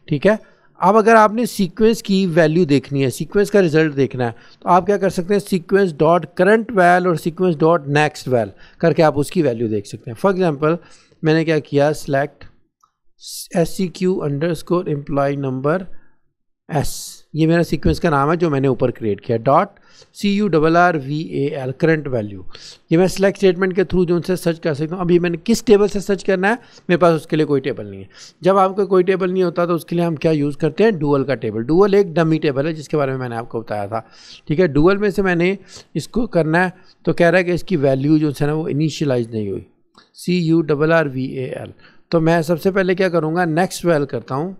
ठीक है, अब अगर आपने सीक्वेंस की वैल्यू देखनी है, सीक्वेंस का रिजल्ट देखना है, तो आप क्या कर सकते हैं, सीक्वेंस डॉट करंट वैल और सीक्वेंस डॉट नेक्स्ट वैल करके आप उसकी वैल्यू देख सकते हैं। फॉर एग्जांपल मैंने क्या किया, सेलेक्ट SCQ_employee नंबर S, ये मेरा सीक्वेंस का नाम है जो मैंने ऊपर क्रिएट किया, डॉट CURRVAL करंट वैल्यू। ये मैं सिलेक्ट स्टेटमेंट के थ्रू जो उनसे सर्च कर सकता हूँ। अभी मैंने किस टेबल से सर्च करना है, मेरे पास उसके लिए कोई टेबल नहीं है। जब आपका कोई टेबल नहीं होता तो उसके लिए हम क्या यूज़ करते हैं, डुअल का टेबल। डुअल एक डमी टेबल है जिसके बारे में मैंने आपको बताया था, ठीक है। डुअल में से मैंने इसको करना है तो कह रहा है कि इसकी वैल्यू जो है ना वो इनिशियलाइज नहीं हुई, CURRVAL। तो मैं सबसे पहले क्या करूँगा, नेक्स्ट वैल करता हूँ,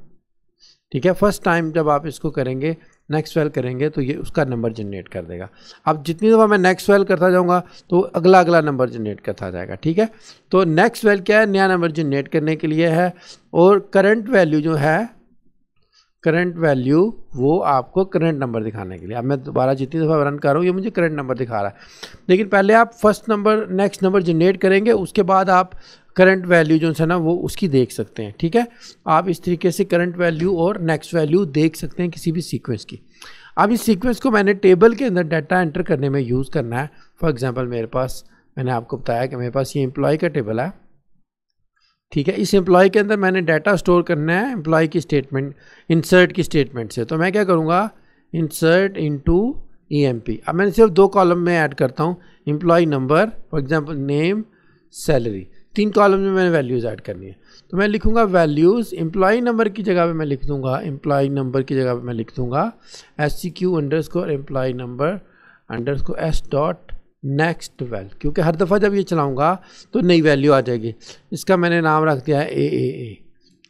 ठीक है। फर्स्ट टाइम जब आप इसको करेंगे, नेक्स्ट वैल करेंगे तो ये उसका नंबर जनरेट कर देगा। अब जितनी दफ़ा मैं नेक्स्ट वैल करता जाऊंगा तो अगला नंबर जनरेट करता जाएगा, ठीक है। तो नेक्स्ट वैल क्या है, नया नंबर जनरेट करने के लिए है। और करंट वैल्यू जो है, करंट वैल्यू वो आपको करंट नंबर दिखाने के लिए। अब मैं दोबारा जितनी दफ़ा रन कर रहा हूँ ये मुझे करंट नंबर दिखा रहा है, लेकिन पहले आप first number next number generate करेंगे, उसके बाद आप करंट वैल्यू जो है ना वो उसकी देख सकते हैं, ठीक है। आप इस तरीके से करंट वैल्यू और नेक्स्ट वैल्यू देख सकते हैं किसी भी सीक्वेंस की। अब इस सीक्वेंस को मैंने टेबल के अंदर डाटा एंटर करने में यूज़ करना है। फॉर एग्जांपल मेरे पास, मैंने आपको बताया कि मेरे पास ये एम्प्लॉय का टेबल है, ठीक है। इस एम्प्लॉय के अंदर मैंने डाटा स्टोर करना है एम्प्लॉय की स्टेटमेंट, इंसर्ट की स्टेटमेंट से। तो मैं क्या करूँगा, इंसर्ट इनटू EMP। अब मैंने सिर्फ 2 कॉलम में ऐड करता हूँ, employ number, for example name, salary. 3 column में मैंने वैल्यूज़ ऐड करनी है। तो मैं लिखूंगा वैल्यूज़, एम्प्लॉय नंबर की जगह पे मैं लिख दूंगा, एम्प्लॉय नंबर की जगह पे मैं लिख दूंगा SCQ_एम्प्लॉय number _S dot next val, क्योंकि हर दफ़ा जब ये चलाऊंगा तो नई वैल्यू आ जाएगी। इसका मैंने नाम रख दिया है AAA,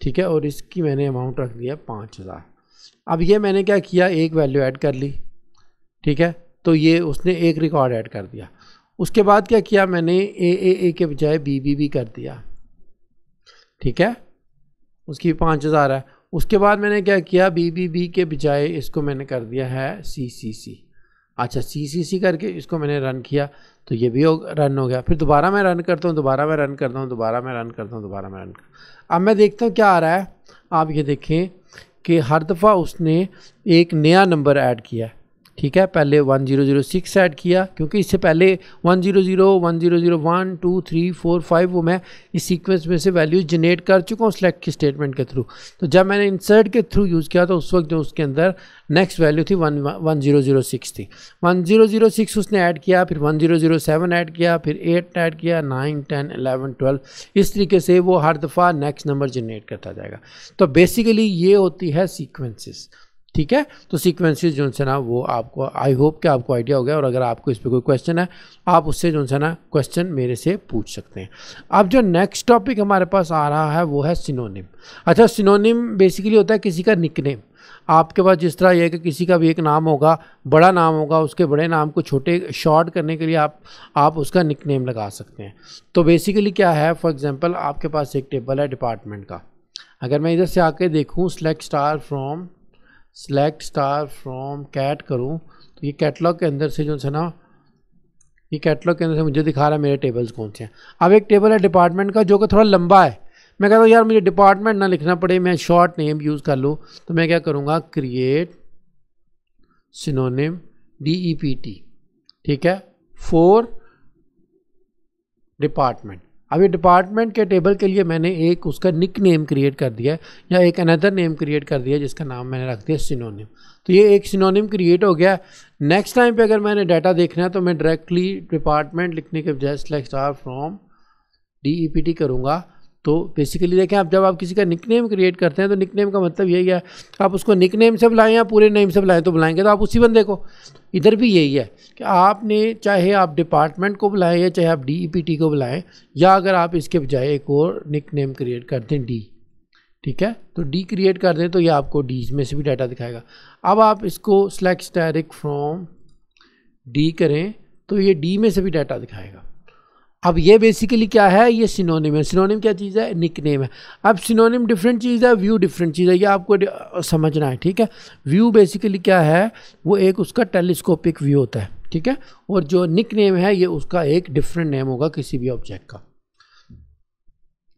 ठीक है। और इसकी मैंने अमाउंट रख दिया 5000। अब ये मैंने क्या किया, एक वैल्यू ऐड कर ली, ठीक है। तो ये उसने एक रिकॉर्ड ऐड कर दिया। उसके बाद क्या किया मैंने, AAA के बजाय BBB कर दिया, ठीक है। उसकी 5000 है। उसके बाद मैंने क्या किया, BBB के बजाय इसको मैंने कर दिया है CCC। अच्छा, CCC करके इसको मैंने रन किया तो ये भी रन हो गया। फिर दोबारा मैं रन करता हूँ, दोबारा मैं रन करता हूँ, दोबारा मैं रन करता हूँ, दोबारा मैं रन करता हूँ। अब मैं देखता हूँ क्या आ रहा है। आप ये देखें कि हर दफ़ा उसने एक नया नंबर ऐड किया, ठीक है। पहले 1006 ऐड किया, क्योंकि इससे पहले 100, 1001, 2, 3, 4, 5 वो मैं इस सीक्वेंस में से वैल्यूज जनरेट कर चुका हूँ सिलेक्ट की स्टेटमेंट के थ्रू। तो जब मैंने इंसर्ट के थ्रू यूज़ किया तो उस वक्त जो उसके अंदर नेक्स्ट वैल्यू थी 1006 थी। 1006 उसने ऐड किया, फिर 1007 ऐड किया, फिर 8 ऐड किया, 9, 10, 11, 12। इस तरीके से वो हर दफ़ा नेक्स्ट नंबर जनरेट करता जाएगा। तो बेसिकली ये होती है सीक्वेंसेस, ठीक है। तो सीक्वेंसेस जो है ना वो आपको, आई होप कि आपको आइडिया हो गया। और अगर आपको इस पर कोई क्वेश्चन है आप उससे जो है ना क्वेश्चन मेरे से पूछ सकते हैं। अब जो नेक्स्ट टॉपिक हमारे पास आ रहा है वो है सिनोनिम। अच्छा, सिनोनिम बेसिकली होता है किसी का निकनेम। आपके पास जिस तरह यह है कि किसी का भी एक नाम होगा, बड़ा नाम होगा, उसके बड़े नाम को छोटे शॉर्ट करने के लिए आप उसका निकनेम लगा सकते हैं। तो बेसिकली क्या है, फॉर एग्जांपल आपके पास एक टेबल है डिपार्टमेंट का। अगर मैं इधर से आके देखूँ सेलेक्ट स्टार फ्रॉम कैट करूँ तो ये कैटलॉग के अंदर से जो है ना, ये कैटलॉग के अंदर से मुझे दिखा रहा है मेरे टेबल्स कौन से हैं। अब एक टेबल है डिपार्टमेंट का जो कि थोड़ा लंबा है। मैं कहता हूँ यार मुझे डिपार्टमेंट ना लिखना पड़े, मैं शॉर्ट नेम यूज़ कर लूँ, तो मैं क्या करूँगा, क्रिएट सिनोनिम DEPT, ठीक है, फॉर डिपार्टमेंट। अब ये डिपार्टमेंट के टेबल के लिए मैंने एक उसका निक नेम क्रिएट कर दिया है, या एक अनदर नेम क्रिएट कर दिया जिसका नाम मैंने रख दिया सिनोनिम। तो ये एक सिनोनिम क्रिएट हो गया। नेक्स्ट टाइम पे अगर मैंने डाटा देखना है तो मैं डायरेक्टली डिपार्टमेंट लिखने के बजाय सेलेक्ट स्टार फ्रॉम DEPT करूँगा। तो बेसिकली देखें, आप जब आप किसी का निकनेम क्रिएट करते हैं तो निकनेम का मतलब यही है, आप उसको निकनेम से बुलाएं या पूरे नेम से बुलाएं, तो बुलाएंगे तो आप उसी बंदे को। इधर भी यही है कि आपने चाहे आप डिपार्टमेंट को बुलाएं या चाहे आप DEPT को बुलाएं, या अगर आप इसके बजाय एक और निकनेम क्रिएट कर दें D, ठीक है, तो D क्रिएट कर दें तो ये आपको D में से भी डाटा दिखाएगा। अब आप इसको सेलेक्ट स्टैटिक फ्रॉम D करें तो ये D में से भी डाटा दिखाएगा। अब ये बेसिकली क्या है, ये सिनोनिम है। सिनोनिम क्या चीज़ है, निकनेम है। अब सिनोनिम डिफरेंट चीज़ है, व्यू डिफरेंट चीज़ है, ये आपको समझना है, ठीक है। व्यू बेसिकली क्या है, वो एक उसका टेलीस्कोपिक व्यू होता है, ठीक है, और जो निकनेम है ये उसका एक डिफरेंट नेम होगा किसी भी ऑब्जेक्ट का।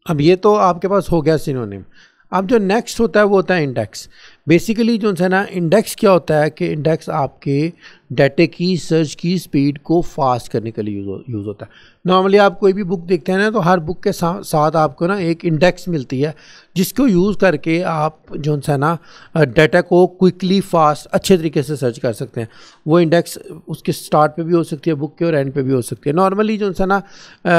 अब ये तो आपके पास हो गया सिनोनिम। अब जो नेक्स्ट होता है वो होता है इंडेक्स। बेसिकली जो है ना इंडेक्स क्या होता है कि इंडेक्स आपके डाटे की सर्च की स्पीड को फास्ट करने के लिए यूज़ होता है। नॉर्मली आप कोई भी बुक देखते हैं ना तो हर बुक के साथ आपको ना एक इंडेक्स मिलती है जिसको यूज़ करके आप जो है ना डाटा को क्विकली फास्ट अच्छे तरीके से सर्च कर सकते हैं। वो इंडेक्स उसके स्टार्ट पे भी हो सकती है बुक के और एंड पे भी हो सकती है। नॉर्मली जो है ना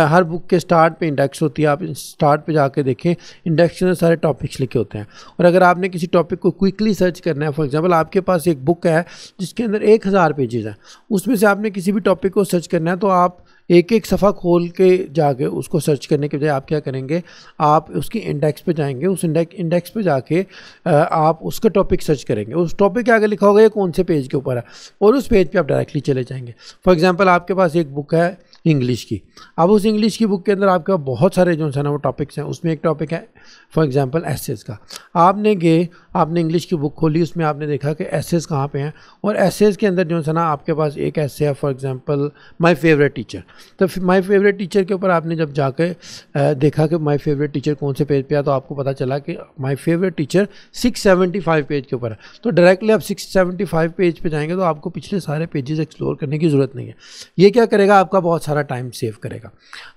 हर बुक के स्टार्ट पे इंडेक्स होती है। आप स्टार्ट पे जाके देखें इंडेक्स में सारे टॉपिक्स लिखे होते हैं और अगर आपने किसी टॉपिक को क्विकली सर्च करना है, फॉर एग्जांपल आपके पास एक बुक है जिसके अंदर 1000 पेजेस हैं, उसमें से आपने किसी भी टॉपिक को सर्च करना है तो आप एक एक सफ़ा खोल के जाके उसको सर्च करने के बजाय आप क्या करेंगे, आप उसकी इंडेक्स पे जाएंगे, उस इंडेक्स पे जाके आप उसका टॉपिक सर्च करेंगे। उस टॉपिक के आगे लिखा होगा ये कौन से पेज के ऊपर है और उस पेज पे आप डायरेक्टली चले जाएंगे। फॉर एग्जांपल आपके पास एक बुक है इंग्लिश की, अब उस इंग्लिश की बुक के अंदर आपके पास बहुत सारे जो है ना वो टॉपिक्स हैं। उसमें एक टॉपिक है फॉर एग्जांपल एसेस का। आपने इंग्लिश की बुक खोली, उसमें आपने देखा कि एसेस कहाँ पे हैं और एसेस के अंदर जो है ना आपके पास एक ऐसे है for example my favourite teacher. तो माय फेवरेट टीचर के ऊपर आपने जब जाके देखा कि माय फेवरेट टीचर कौन से पेज पे है तो आपको पता चला कि माय फेवरेट टीचर 675 पेज के ऊपर है। तो डायरेक्टली आप 675 पेज पे जाएंगे तो आपको पिछले सारे पेजेस एक्सप्लोर करने की ज़रूरत नहीं है। ये क्या करेगा, आपका बहुत सारा टाइम सेव करेगा।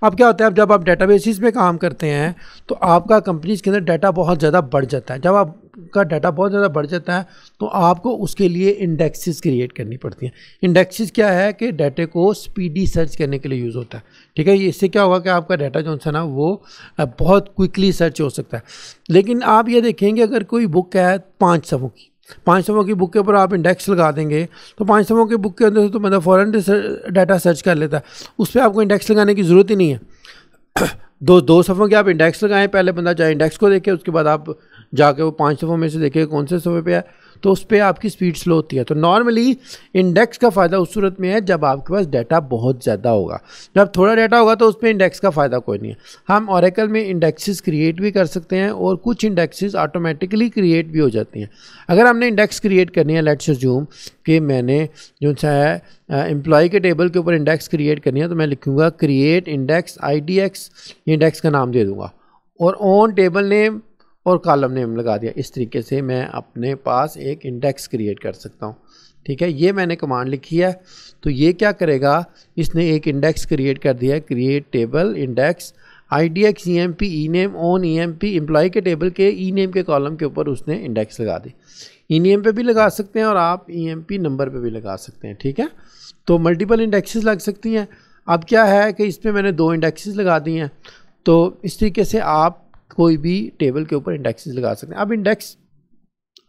अब क्या होता है, जब आप डेटाबेसिस में काम करते हैं तो आपका कंपनीज के अंदर डाटा बहुत ज़्यादा बढ़ जाता है। जब आपका डाटा बहुत ज़्यादा बढ़ जाता है तो आपको उसके लिए इंडेक्सेस क्रिएट करनी पड़ती हैं। इंडेक्सेस क्या है कि डाटे को स्पीडी सर्च करने के लिए यूज़ होता है। ठीक है, इससे क्या होगा कि आपका डाटा जो है ना वो बहुत क्विकली सर्च हो सकता है। लेकिन आप ये देखेंगे अगर कोई बुक है 5 सफ़ों की बुक के ऊपर आप इंडेक्स लगा देंगे तो 5 सफ़ों की बुक के अंदर से तो मतलब फ़ौरन डाटा सर्च कर लेता है, उस पर आपको इंडेक्स लगाने की ज़रूरत ही नहीं है। दो सफ़ों के आप इंडेक्स लगाएं, पहले बंदा चाहे इंडेक्स को देखे, उसके बाद आप जाके वो 5 सफ़ों में से देखें कौन से सफ़े पे है, तो उस पर आपकी स्पीड स्लो होती है। तो नॉर्मली इंडेक्स का फ़ायदा उस सूरत में है जब आपके पास डाटा बहुत ज़्यादा होगा। जब थोड़ा डाटा होगा तो उस पर इंडेक्स का फ़ायदा कोई नहीं है। हम ओरेकल में इंडेक्सेस क्रिएट भी कर सकते हैं और कुछ इंडेक्सेस ऑटोमेटिकली क्रिएट भी हो जाती हैं। अगर हमने इंडेक्स क्रिएट करनी है, लेट्स अज्यूम कि मैंने जो है एम्प्लॉय के टेबल के ऊपर इंडेक्स क्रिएट करनी है, तो मैं लिखूँगा क्रिएट इंडेक्स IDX, इंडेक्स का नाम दे दूँगा और ऑन टेबल नेम और कॉलम नेम लगा दिया। इस तरीके से मैं अपने पास एक इंडेक्स क्रिएट कर सकता हूँ। ठीक है, ये मैंने कमांड लिखी है तो ये क्या करेगा, इसने एक इंडेक्स क्रिएट कर दिया है, create table index IDX EMP ENAME on EMP, employ के टेबल के ENAME के कॉलम के ऊपर उसने इंडेक्स लगा दी। ENAME पे भी लगा सकते हैं और आप EMP नंबर पे भी लगा सकते हैं। ठीक है, तो मल्टीपल इंडेक्सेस लग सकती हैं। अब क्या है कि इस पर मैंने 2 इंडेक्सेस लगा दी हैं, तो इस तरीके से आप कोई भी टेबल के ऊपर इंडेक्सेस लगा सकते हैं। अब इंडेक्स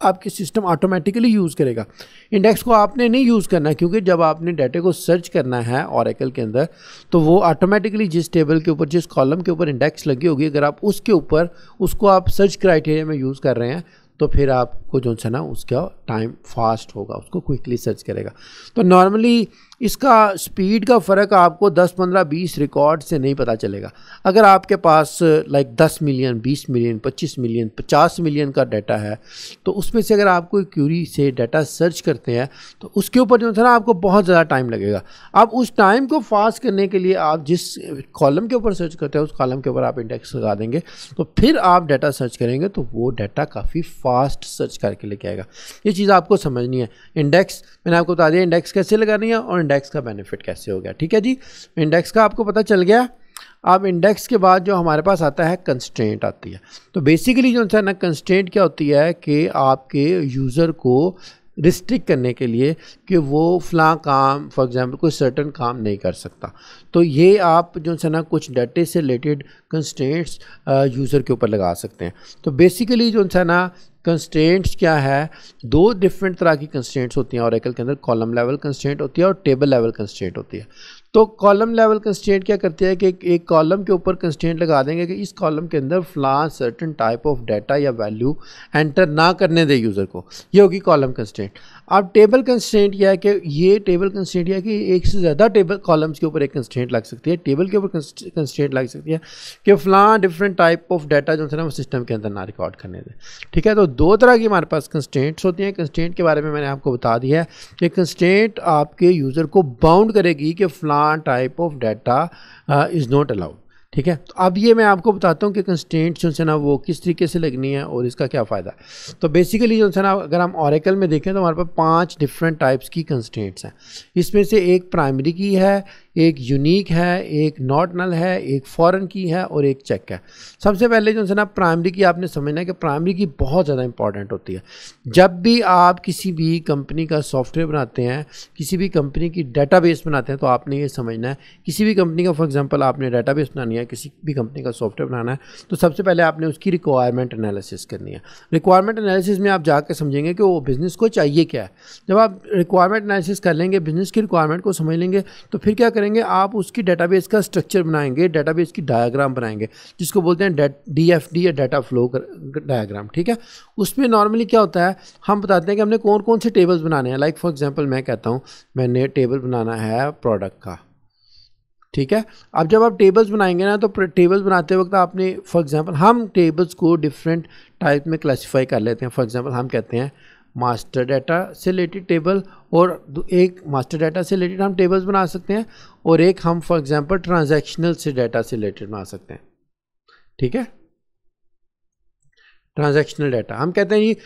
आपके सिस्टम ऑटोमेटिकली यूज़ करेगा। इंडेक्स को आपने नहीं यूज़ करना, क्योंकि जब आपने डाटा को सर्च करना है ओरेकल के अंदर तो वो ऑटोमेटिकली जिस टेबल के ऊपर, जिस कॉलम के ऊपर इंडेक्स लगी होगी, अगर आप उसके ऊपर उसको आप सर्च क्राइटेरिया में यूज़ कर रहे हैं तो फिर आपको जो है ना उसका टाइम फास्ट होगा, उसको क्विकली सर्च करेगा। तो नॉर्मली इसका स्पीड का फ़र्क आपको 10, 15, 20 रिकॉर्ड से नहीं पता चलेगा। अगर आपके पास like 10 million, 20 million, 25 million, 50 million का डाटा है तो उसमें से अगर आप कोई क्यूरी से डाटा सर्च करते हैं तो उसके ऊपर जो है ना आपको बहुत ज़्यादा टाइम लगेगा। अब उस टाइम को फास्ट करने के लिए आप जिस कॉलम के ऊपर सर्च करते हैं उस कॉलम के ऊपर आप इंडेक्स लगा देंगे तो फिर आप डाटा सर्च करेंगे तो वो डाटा काफ़ी फास्ट सर्च करके लेके आएगा। ये चीज़ आपको समझनी है। इंडेक्स मैंने आपको बता दिया इंडेक्स कैसे लगानी है और इंडेक्स का बेनिफिट कैसे हो गया। ठीक है जी, इंडेक्स का आपको पता चल गया। अब इंडेक्स के बाद जो हमारे पास आता है कंस्ट्रेंट आती है। तो बेसिकली जो है ना कंस्ट्रेंट क्या होती है कि आपके यूज़र को रिस्ट्रिक्ट करने के लिए कि वो फ़लाँ काम फॉर एग्जांपल कोई सर्टन काम नहीं कर सकता। तो ये आप जो है ना कुछ डाटे से रिलेटेड कंस्ट्रेंट्स यूज़र के ऊपर लगा सकते हैं। तो बेसिकली जो है ना कंस्ट्रेंट्स क्या है, 2 डिफरेंट तरह की कंस्ट्रेंट्स होती हैं ओरेकल के अंदर। कॉलम लेवल कंस्ट्रेंट होती है और टेबल लेवल कंस्ट्रेंट होती है। तो कॉलम लेवल कंस्ट्रेंट क्या करती है कि एक कॉलम के ऊपर कंस्ट्रेंट लगा देंगे कि इस कॉलम के अंदर फ़लाँ सर्टन टाइप ऑफ डाटा या वैल्यू एंटर ना करने दे यूज़र को, ये होगी कॉलम कंस्ट्रेंट। अब टेबल कंस्ट्रेंट यह है कि ये टेबल कंस्ट्रेंट यह है कि एक से ज़्यादा टेबल कॉलम्स के ऊपर एक कंस्ट्रेंट लग सकती है, टेबल के ऊपर कंस्ट्रेंट लग सकती है कि फ़लाँ डिफरेंट टाइप ऑफ डाटा जो है ना वो सिस्टम के अंदर ना रिकॉर्ड करने दें। ठीक है, तो 2 तरह की हमारे पास कंस्ट्रेंट्स होती हैं। कंस्ट्रेंट के बारे में मैंने आपको बता दिया है कि कंस्ट्रेंट आपके यूज़र को बाउंड करेगी कि फ़लाँ type of data is not allowed. ठीक है। तो अब ये मैं आपको बताता हूँ कि कंस्ट्रेंट्स जो है ना वो किस तरीके से लगनी है और इसका क्या फ़ायदा है। तो बेसिकली जो है ना अगर हम ऑरेकल में देखें तो हमारे पास 5 डिफरेंट टाइप्स की कंस्ट्रेंट्स हैं। इसमें से एक प्राइमरी की है, एक यूनिक है, एक नॉट नल है, एक फॉरेन की है और एक चेक है। सबसे पहले जो है ना प्राइमरी की आपने समझना है कि प्राइमरी की बहुत ज़्यादा इंपॉर्टेंट होती है। जब भी आप किसी भी कंपनी का सॉफ्टवेयर बनाते हैं, किसी भी कंपनी की डेटाबेस बनाते हैं, तो आपने ये समझना है किसी भी कंपनी का फॉर एग्जांपल आपने डेटाबेस बनानी है, किसी भी कंपनी का सॉफ्टवेयर बनाना है, तो सबसे पहले आपने उसकी रिक्वायरमेंट एनालिसिस करनी है। रिक्वायरमेंट एनालिसिस में आप जाकर समझेंगे कि वो बिज़नेस को चाहिए क्या है। जब आप रिक्वायरमेंट एनालिसिस कर लेंगे, बिज़नेस की रिक्वायरमेंट को समझ लेंगे, तो फिर क्या करेंगे, आप उसकी डेटाबेस का स्ट्रक्चर बनाएंगे, डेटाबेस की डायग्राम बनाएंगे, जिसको बोलते हैं DFD या डाटा फ्लो डायग्राम। ठीक है। उसमें नॉर्मली क्या होता है, हम बताते हैं कि हमने कौन कौन से टेबल्स बनाने हैं। लाइक फॉर एग्जांपल मैं कहता हूँ मैंने टेबल बनाना है प्रोडक्ट का। ठीक है। अब जब आप टेबल्स बनाएंगे ना, तो टेबल्स बनाते वक्त आपने फॉर एग्जांपल हम टेबल्स को डिफरेंट टाइप में क्लासिफाई कर लेते हैं। फॉर एग्जांपल हम कहते हैं मास्टर डाटा से रिलेटेड टेबल, और एक मास्टर डाटा से रिलेटेड हम टेबल्स बना सकते हैं, और एक हम फॉर एग्जांपल ट्रांजैक्शनल से डाटा से रिलेटेड बना सकते हैं। ठीक है। ट्रांजैक्शनल डाटा हम कहते हैं ये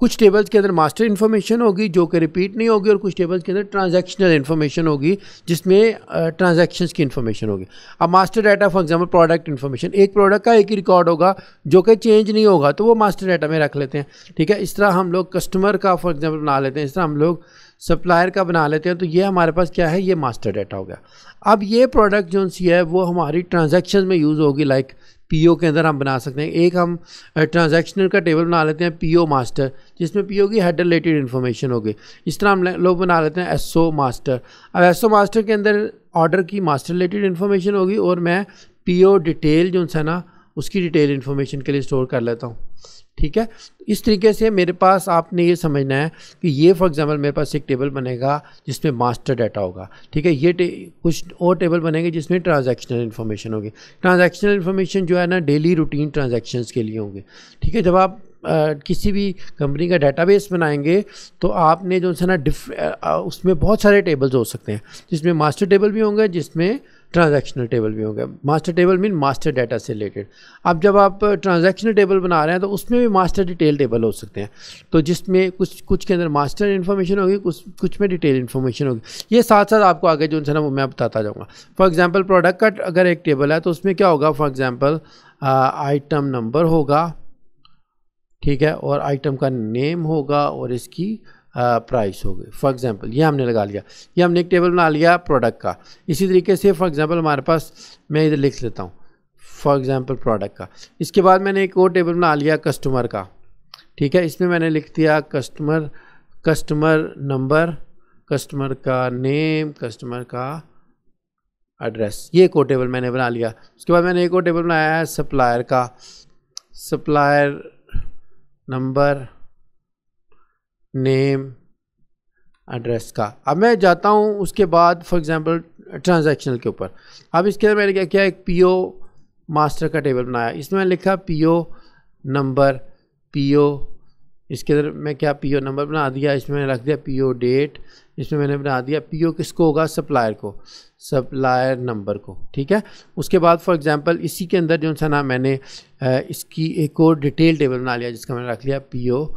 कुछ टेबल्स के अंदर मास्टर इन्फॉर्मेशन होगी जो कि रिपीट नहीं होगी, और कुछ टेबल्स के अंदर ट्रांजैक्शनल इन्फॉर्मेशन होगी जिसमें ट्रांजैक्शंस की इन्फॉर्मेशन होगी। अब master data for example product information, एक प्रोडक्ट का एक ही रिकॉर्ड होगा जो कि चेंज नहीं होगा, तो वो मास्टर डाटा में रख लेते हैं। ठीक है। इस तरह हम लोग कस्टमर का फॉर एग्जांपल बना लेते हैं, इस तरह हम लोग सप्लायर का बना लेते हैं। तो ये हमारे पास क्या है, ये मास्टर डाटा हो गया। अब ये प्रोडक्ट जो सी है वो हमारी ट्रांजैक्शन में यूज़ होगी। लाइक PO के अंदर हम बना सकते हैं, एक हम ट्रांजैक्शनल का टेबल बना लेते हैं PO मास्टर, जिसमें PO की हेडर रिलेटेड इन्फॉर्मेशन होगी। इस तरह हम लोग बना लेते हैं SO मास्टर। अब SO मास्टर के अंदर ऑर्डर की मास्टर रिलेटेड इन्फॉर्मेशन होगी, और मैं PO डिटेल जो है ना उसकी डिटेल इन्फॉर्मेशन के लिए स्टोर कर लेता हूँ। ठीक है। इस तरीके से मेरे पास आपने ये समझना है कि ये फॉर एग्जांपल मेरे पास एक टेबल बनेगा जिसमें मास्टर डाटा होगा। ठीक है। ये कुछ और टेबल बनेंगे जिसमें ट्रांजैक्शनल इन्फॉर्मेशन होगी। ट्रांजैक्शनल इन्फॉर्मेशन जो है ना डेली रूटीन ट्रांजैक्शंस के लिए होंगे। ठीक है। जब आप किसी भी कंपनी का डेटाबेस बनाएंगे तो आपने जो है ना उसमें बहुत सारे टेबल्स हो सकते हैं, जिसमें मास्टर टेबल भी होंगे, जिसमें ट्रांजैक्शनल टेबल भी होंगे। Master table mean master data से रिलेटेड। अब जब आप ट्रांजैक्शनल टेबल बना रहे हैं तो उसमें भी मास्टर डिटेल टेबल हो सकते हैं, तो जिसमें कुछ के अंदर मास्टर इन्फॉर्मेशन होगी, कुछ में डिटेल इन्फॉर्मेशन होगी। ये साथ साथ आपको आगे जो है ना वो मैं बताता जाऊँगा। फॉर एग्जाम्पल प्रोडक्ट का अगर एक टेबल है तो उसमें क्या होगा, फॉर एग्जाम्पल आइटम नंबर होगा। ठीक है। और आइटम का नेम होगा और इसकी प्राइस हो गई। फॉर एग्जांपल ये हमने लगा लिया, ये हमने एक टेबल बना लिया प्रोडक्ट का। इसी तरीके से फॉर एग्जांपल हमारे पास, मैं इधर लिख लेता हूँ फॉर एग्जांपल प्रोडक्ट का। इसके बाद मैंने एक और टेबल बना लिया कस्टमर का। ठीक है। इसमें मैंने लिख दिया कस्टमर नंबर, कस्टमर का नेम, कस्टमर का एड्रेस। ये एक और टेबल मैंने बना लिया। उसके बाद मैंने एक और टेबल बनाया है सप्लायर का, सप्लायर नंबर, नेम, एड्रेस का। अब मैं जाता हूँ उसके बाद फॉर एग्जांपल ट्रांजैक्शनल के ऊपर। अब इसके अंदर मैंने क्या किया, एक PO मास्टर का टेबल बनाया। इसमें मैंने लिखा PO नंबर, PO, इसके अंदर मैं क्या PO नंबर बना दिया, इसमें मैंने रख दिया PO डेट, इसमें मैंने बना दिया PO किसको होगा, सप्लायर को, सप्लायर नंबर को। ठीक है। उसके बाद फॉर एग्जांपल इसी के अंदर जो है ना मैंने इसकी एक और डिटेल टेबल बना लिया, जिसका मैंने रख लिया PO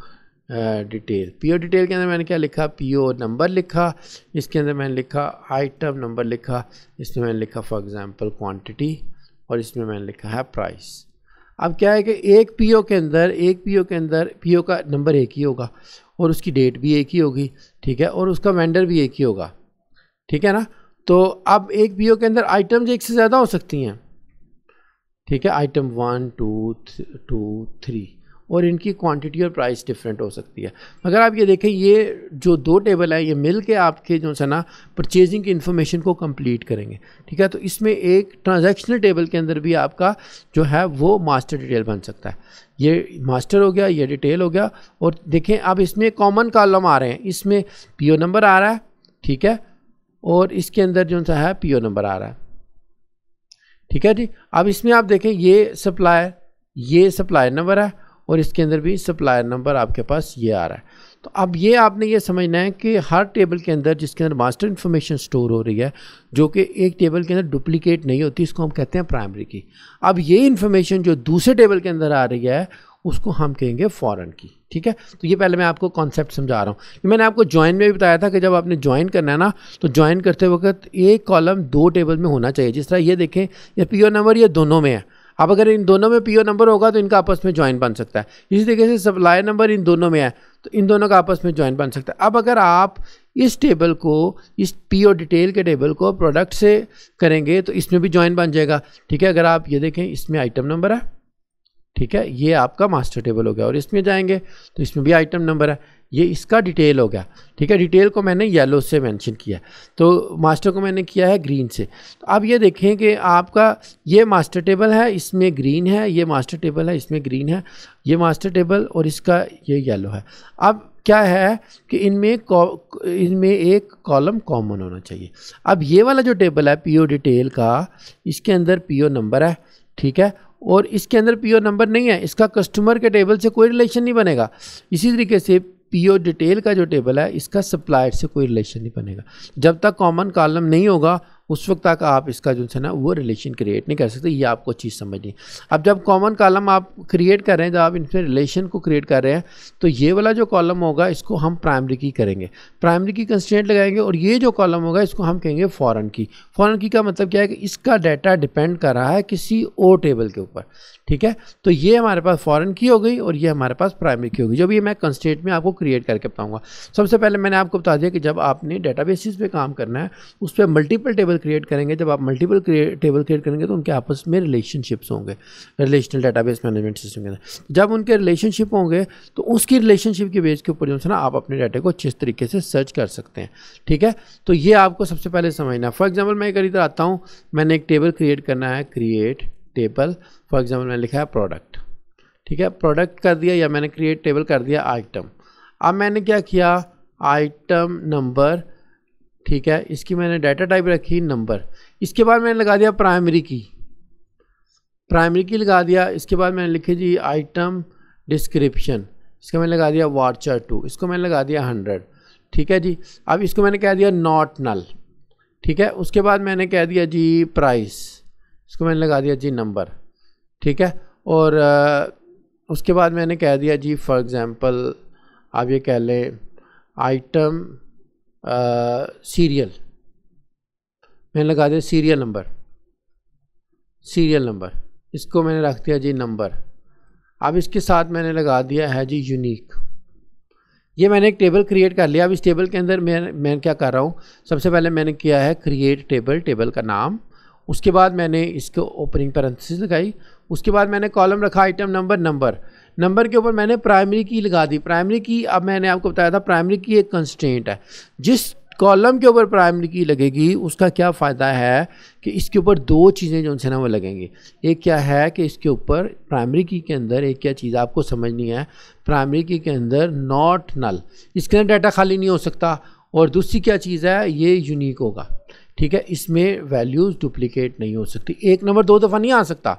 डिटेल। PO डिटेल के अंदर मैंने क्या लिखा, PO नंबर लिखा, इसके अंदर मैंने लिखा आइटम नंबर लिखा, इसमें मैंने लिखा फॉर एग्जांपल क्वांटिटी, और इसमें मैंने लिखा है प्राइस। अब क्या है कि एक PO के अंदर PO का नंबर एक ही होगा, और उसकी डेट भी एक ही होगी। ठीक है। और उसका वेंडर भी एक ही होगा। ठीक है ना। तो अब एक PO के अंदर आइटम्स एक से ज़्यादा हो सकती हैं। ठीक है। आइटम 1 2 2 3, और इनकी क्वांटिटी और प्राइस डिफरेंट हो सकती है। अगर आप ये देखें, ये जो दो टेबल है ये मिल के आपके जो है ना परचेजिंग की इन्फॉर्मेशन को कंप्लीट करेंगे। ठीक है। तो इसमें एक ट्रांजैक्शनल टेबल के अंदर भी आपका जो है वो मास्टर डिटेल बन सकता है। ये मास्टर हो गया, ये डिटेल हो गया। और देखें अब इसमें कॉमन कॉलम आ रहे हैं, इसमें PO नंबर आ रहा है। ठीक है। और इसके अंदर जो है PO नंबर आ रहा है। ठीक है जी। अब इसमें आप देखें ये सप्लायर नंबर है, और इसके अंदर भी सप्लायर नंबर आपके पास ये आ रहा है। तो अब ये आपने ये समझना है कि हर टेबल के अंदर जिसके अंदर मास्टर इन्फॉर्मेशन स्टोर हो रही है, जो कि एक टेबल के अंदर डुप्लीकेट नहीं होती, इसको हम कहते हैं प्राइमरी की। अब ये इन्फॉर्मेशन जो दूसरे टेबल के अंदर आ रही है उसको हम कहेंगे फॉरेन की, ठीक है। तो ये पहले मैं आपको कॉन्सेप्ट समझा रहा हूँ। मैंने आपको ज्वाइन में भी बताया था कि जब आपने ज्वाइन करना है ना, तो ज्वाइन करते वक्त एक कॉलम दो टेबल में होना चाहिए। जिस तरह ये देखें, ये पीओ नंबर ये दोनों में है। अब अगर इन दोनों में पीओ नंबर होगा तो इनका आपस में ज्वाइन बन सकता है। इसी तरीके से सप्लायर नंबर इन दोनों में है तो इन दोनों का आपस में ज्वाइन बन सकता है। अब अगर आप इस टेबल को, इस पीओ डिटेल के टेबल को प्रोडक्ट से करेंगे तो इसमें भी ज्वाइन बन जाएगा, ठीक है। अगर आप ये देखें, इसमें आइटम नंबर है, ठीक है, ये आपका मास्टर टेबल हो गया। और इसमें जाएंगे तो इसमें भी आइटम नंबर है, ये इसका डिटेल हो गया, ठीक है। डिटेल को मैंने येलो से मेंशन किया, तो मास्टर को मैंने किया है ग्रीन से। तो अब ये देखें कि आपका ये मास्टर टेबल है, इसमें ग्रीन है, ये मास्टर टेबल है, इसमें ग्रीन है, ये मास्टर टेबल और इसका ये येलो है। अब क्या है कि इनमें एक कॉलम कॉमन होना चाहिए। अब ये वाला जो टेबल है पीओ डिटेल का, इसके अंदर पीओ नंबर है, ठीक है, और इसके अंदर पीओ नंबर नहीं है, इसका कस्टमर के टेबल से कोई रिलेशन नहीं बनेगा। इसी तरीके से पीओ डिटेल का जो टेबल है इसका सप्लायर से कोई रिलेशन नहीं बनेगा। जब तक कॉमन कॉलम नहीं होगा उस वक्त तक आप इसका जो है ना वो रिलेशन क्रिएट नहीं कर सकते। ये आपको चीज़ समझनी। अब जब कॉमन कॉलम आप क्रिएट कर रहे हैं, जब आप इनसे रिलेशन को क्रिएट कर रहे हैं, तो ये वाला जो कॉलम होगा इसको हम प्राइमरी की करेंगे, प्राइमरी की कंस्ट्रेंट लगाएंगे, और ये जो कॉलम होगा इसको हम कहेंगे फॉरेन की। फॉरेन की का मतलब क्या है कि इसका डाटा डिपेंड कर रहा है किसी और टेबल के ऊपर, ठीक है। तो ये हमारे पास फॉरेन की हो गई और ये हमारे पास प्राइमरी की होगी, जो भी मैं कंस्ट्रेंट में आपको क्रिएट करके बताऊंगा। सबसे पहले मैंने आपको बता दिया कि जब आपने डेटाबेसिस पे काम करना है उस पर मल्टीपल टेबल क्रिएट करेंगे। जब आप मल्टीपल टेबल क्रिएट करेंगे तो उनके आपस में रिलेशनशिप्स होंगे, रिलेशनल डेटाबेस मैनेजमेंट सिस्टम के अंदर। जब उनके रिलेशनशिप होंगे तो उसकी रिलेशनशिप के बेस के ऊपर जो है ना आप अपने डाटा को अच्छे तरीके से सर्च कर सकते हैं, ठीक है। तो ये आपको सबसे पहले समझना है। फॉर एग्जाम्पल मैं एक इधर आता हूँ, मैंने एक टेबल क्रिएट करना है, क्रिएट टेबल। फॉर एग्जाम्पल मैंने लिखा है प्रोडक्ट, ठीक है, प्रोडक्ट कर दिया, या मैंने क्रिएट टेबल कर दिया आइटम। अब मैंने क्या किया, आइटम नंबर, ठीक है, इसकी मैंने डाटा टाइप रखी नंबर। इसके बाद मैंने लगा दिया प्राइमरी की, प्राइमरी की लगा दिया। इसके बाद मैंने लिखे जी आइटम डिस्क्रिप्शन, इसका मैंने लगा दिया वार्चर 2, इसको मैंने लगा दिया 100, ठीक है जी। अब इसको मैंने कह दिया नॉट नल, ठीक है। उसके बाद मैंने कह दिया जी प्राइस, इसको मैंने लगा दिया जी नंबर, ठीक है। और उसके बाद मैंने कह दिया जी फॉर एग्ज़ाम्पल आप ये कह लें आइटम सीरियल, मैंने लगा दिया सीरियल नंबर, सीरियल नंबर, इसको मैंने रख दिया जी नंबर। अब इसके साथ मैंने लगा दिया है जी यूनिक। ये मैंने एक टेबल क्रिएट कर लिया। अब इस टेबल के अंदर मैं क्या कर रहा हूँ, सबसे पहले मैंने किया है क्रिएट टेबल, टेबल का नाम। उसके बाद मैंने इसको ओपनिंग पैरेंथेसिस लगाई। उसके बाद मैंने कॉलम रखा आइटम नंबर, नंबर, नंबर के ऊपर मैंने प्राइमरी की लगा दी। प्राइमरी की, अब मैंने आपको बताया था प्राइमरी की एक कंस्ट्रेंट है, जिस कॉलम के ऊपर प्राइमरी की लगेगी उसका क्या फ़ायदा है कि इसके ऊपर दो चीज़ें जो उनसे ना वो लगेंगी। एक क्या है कि इसके ऊपर प्राइमरी की के अंदर एक क्या चीज़ आपको समझनी है, प्राइमरी की के अंदर नॉट नल, इसके अंदर डाटा खाली नहीं हो सकता। और दूसरी क्या चीज़ है, ये यूनिक होगा, ठीक है, इसमें वैल्यूज़ डुप्लीकेट नहीं हो सकती, एक नंबर दो दफ़ा नहीं आ सकता,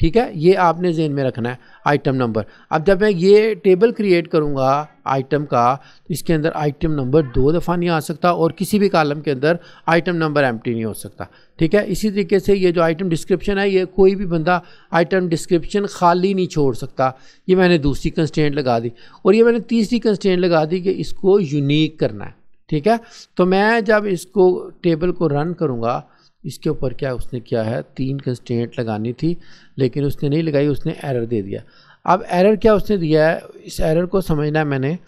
ठीक है। ये आपने ज़हन में रखना है आइटम नंबर। अब जब मैं ये टेबल क्रिएट करूँगा आइटम का, तो इसके अंदर आइटम नंबर दो दफ़ा नहीं आ सकता और किसी भी कॉलम के अंदर आइटम नंबर एम्प्टी नहीं हो सकता, ठीक है। इसी तरीके से ये जो आइटम डिस्क्रिप्शन है, ये कोई भी बंदा आइटम डिस्क्रिप्शन खाली नहीं छोड़ सकता। ये मैंने दूसरी कंस्ट्रेंट लगा दी। और ये मैंने तीसरी कंस्ट्रेंट लगा दी कि इसको यूनिक करना है, ठीक है। तो मैं जब इसको टेबल को रन करूँगा, इसके ऊपर क्या उसने किया है, 3 कंस्ट्रेंट लगानी थी लेकिन उसने नहीं लगाई, उसने एरर दे दिया। अब एरर क्या उसने दिया है, इस एरर को समझना है मैंने,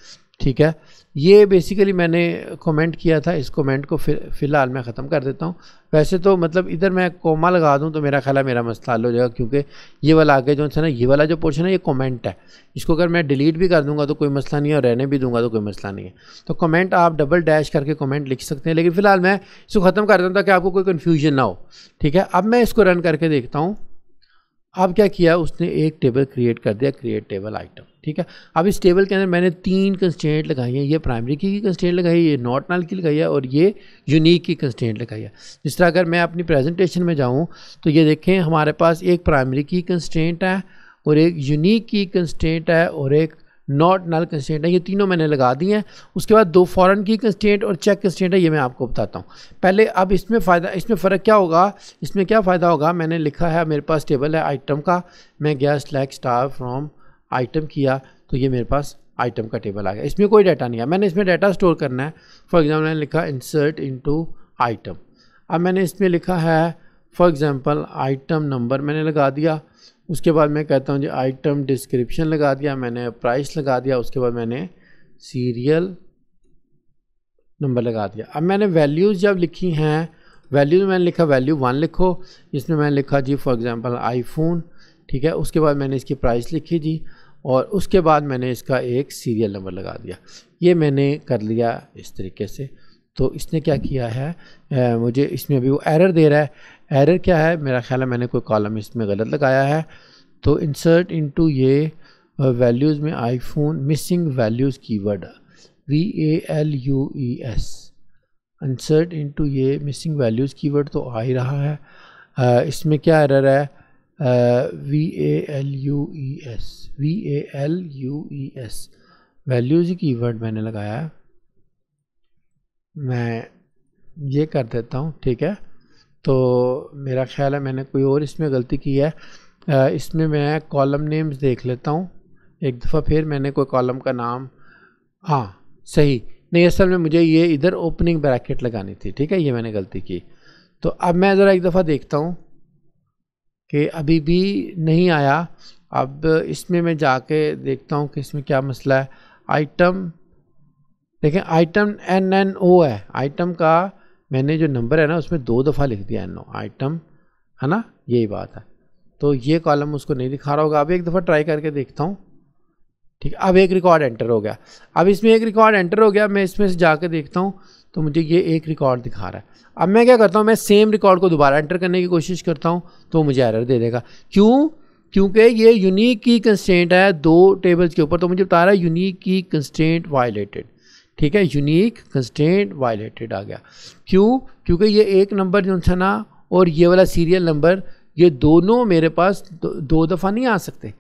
ठीक है। ये बेसिकली मैंने कमेंट किया था, इस कमेंट को फ़िलहाल मैं ख़त्म कर देता हूँ। वैसे तो मतलब इधर मैं कोमा लगा दूँ तो मेरा ख्याल है मेरा मसला हल हो जाएगा, क्योंकि ये वाला आगे जो है ना, ये वाला जो पोर्शन है ये कमेंट है, इसको अगर मैं डिलीट भी कर दूंगा तो कोई मसला नहीं है और रहने भी दूंगा तो कोई मसला नहीं है। तो कमेंट आप डबल डैश करके कमेंट लिख सकते हैं, लेकिन फ़िलहाल मैं इसको ख़त्म कर देता हूँ ताकि आपको कोई कन्फ्यूजन ना हो, ठीक है। अब मैं इसको रन करके देखता हूँ। अब क्या किया उसने, एक टेबल क्रिएट कर दिया, क्रिएट टेबल आइटम, ठीक है। अब इस टेबल के अंदर मैंने 3 कंस्ट्रेंट लगाई हैं, ये प्राइमरी की कंस्ट्रेंट लगाई है, ये नॉट नल की लगाई है और ये यूनिक की कंस्ट्रेंट लगाई है। जिस तरह अगर मैं अपनी प्रेजेंटेशन में जाऊं तो ये देखें हमारे पास एक प्राइमरी की कंस्ट्रेंट है और एक यूनिक की कंस्ट्रेंट है और एक नॉट नल कंस्ट्रेंट है। ये तीनों मैंने लगा दी हैं। उसके बाद 2 फॉरेन की कंस्ट्रेंट और चेक कंस्ट्रेंट है, ये मैं आपको बताता हूँ पहले। अब इसमें फ़र्क क्या होगा, इसमें क्या फ़ायदा होगा, मैंने लिखा है मेरे पास टेबल है आइटम का, मैं गया सिलेक्ट स्टार फ्रॉम आइटम किया तो ये मेरे पास आइटम का टेबल आ गया। इसमें कोई डाटा नहीं है, मैंने इसमें डाटा स्टोर करना है। फॉर एग्जांपल मैंने लिखा इंसर्ट इनटू आइटम। अब मैंने इसमें लिखा है फॉर एग्जांपल आइटम नंबर मैंने लगा दिया। उसके बाद मैं कहता हूँ जी आइटम डिस्क्रिप्शन लगा दिया, मैंने प्राइस लगा दिया, उसके बाद मैंने सीरियल नंबर लगा दिया। अब मैंने वैल्यूज़ जब लिखी हैं, वैल्यूज़ में मैंने लिखा वैल्यू 1 लिखो, इसमें मैंने लिखा जी फॉर एग्जांपल आईफोन, ठीक है। उसके बाद मैंने इसकी प्राइस लिखी जी, और उसके बाद मैंने इसका एक सीरियल नंबर लगा दिया। ये मैंने कर लिया इस तरीके से। तो इसने क्या किया है, मुझे इसमें अभी वो एरर दे रहा है। एरर क्या है, मेरा ख्याल है मैंने कोई कॉलम इसमें गलत लगाया है। तो इंसर्ट इनटू ये वैल्यूज़ में iPhone missing values keyword VALUES, insert into ये मिसिंग वैल्यूज़ कीवर्ड तो आ ही रहा है। इसमें क्या एरर है, VALUES वैल्यूज़ कीवर्ड मैंने लगाया है। मैं ये कर देता हूँ, ठीक है। तो मेरा ख्याल है मैंने कोई और इसमें गलती की है। इसमें मैं कॉलम नेम्स देख लेता हूँ एक दफ़ा, फिर मैंने कोई कॉलम का नाम, हाँ सही नहीं, असल में मुझे ये इधर ओपनिंग ब्रैकेट लगानी थी, ठीक है, ये मैंने गलती की। तो अब मैं ज़रा एक दफ़ा देखता हूँ कि अभी भी नहीं आया। अब इसमें मैं जाके देखता हूँ कि इसमें क्या मसला है। आइटम देखें, आइटम NNO है, आइटम का मैंने जो नंबर है ना उसमें 2 दफ़ा लिख दिया NO आइटम, है ना, यही बात है। तो ये कॉलम उसको नहीं दिखा रहा होगा। अब एक दफ़ा ट्राई करके देखता हूँ, ठीक है। अब एक रिकॉर्ड एंटर हो गया, अब इसमें एक रिकॉर्ड एंटर हो गया, मैं इसमें से जाके देखता हूँ तो मुझे ये एक रिकॉर्ड दिखा रहा है। अब मैं क्या करता हूँ, मैं सेम रिकॉर्ड को दोबारा एंटर करने की कोशिश करता हूँ तो मुझे एरर दे देगा। क्यों? क्योंकि ये यूनिक की कंस्ट्रेंट है 2 टेबल्स के ऊपर, तो मुझे बता रहा है यूनिक की कंस्ट्रेंट वायलेटेड, ठीक है, यूनिक कंस्ट्रेंट वायलेटेड आ गया। क्यों? क्योंकि ये एक नंबर जो था ना और ये वाला सीरियल नंबर, ये दोनों मेरे पास 2 दफ़ा नहीं आ सकते।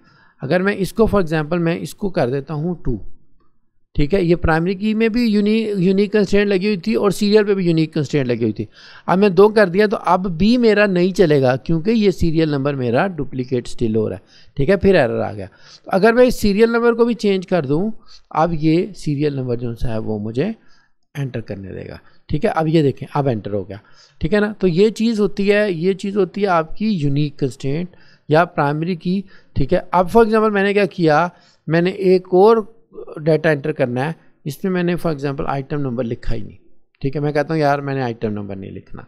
अगर मैं इसको फॉर एग्जांपल मैं इसको कर देता हूँ 2, ठीक है, ये प्राइमरी की में भी यूनिक कंस्ट्रेंट लगी हुई थी और सीरियल पे भी यूनिक कंस्ट्रेंट लगी हुई थी। अब मैं 2 कर दिया तो अब भी मेरा नहीं चलेगा क्योंकि ये सीरियल नंबर मेरा डुप्लीकेट स्टिल हो रहा है, ठीक है, फिर एरर आ गया। तो अगर मैं इस सीरियल नंबर को भी चेंज कर दूं, अब ये सीरियल नंबर जो सा है वो मुझे एंटर करने देगा, ठीक है। अब ये देखें, अब एंटर हो गया, ठीक है ना। तो ये चीज़ होती है आपकी यूनिक कंस्ट्रेंट या प्राइमरी की, ठीक है। अब फॉर एग्जांपल मैंने क्या किया, मैंने एक और डाटा एंटर करना है, इसमें मैंने फॉर एग्जांपल आइटम नंबर लिखा ही नहीं, ठीक है। मैं कहता हूँ यार मैंने आइटम नंबर नहीं लिखना,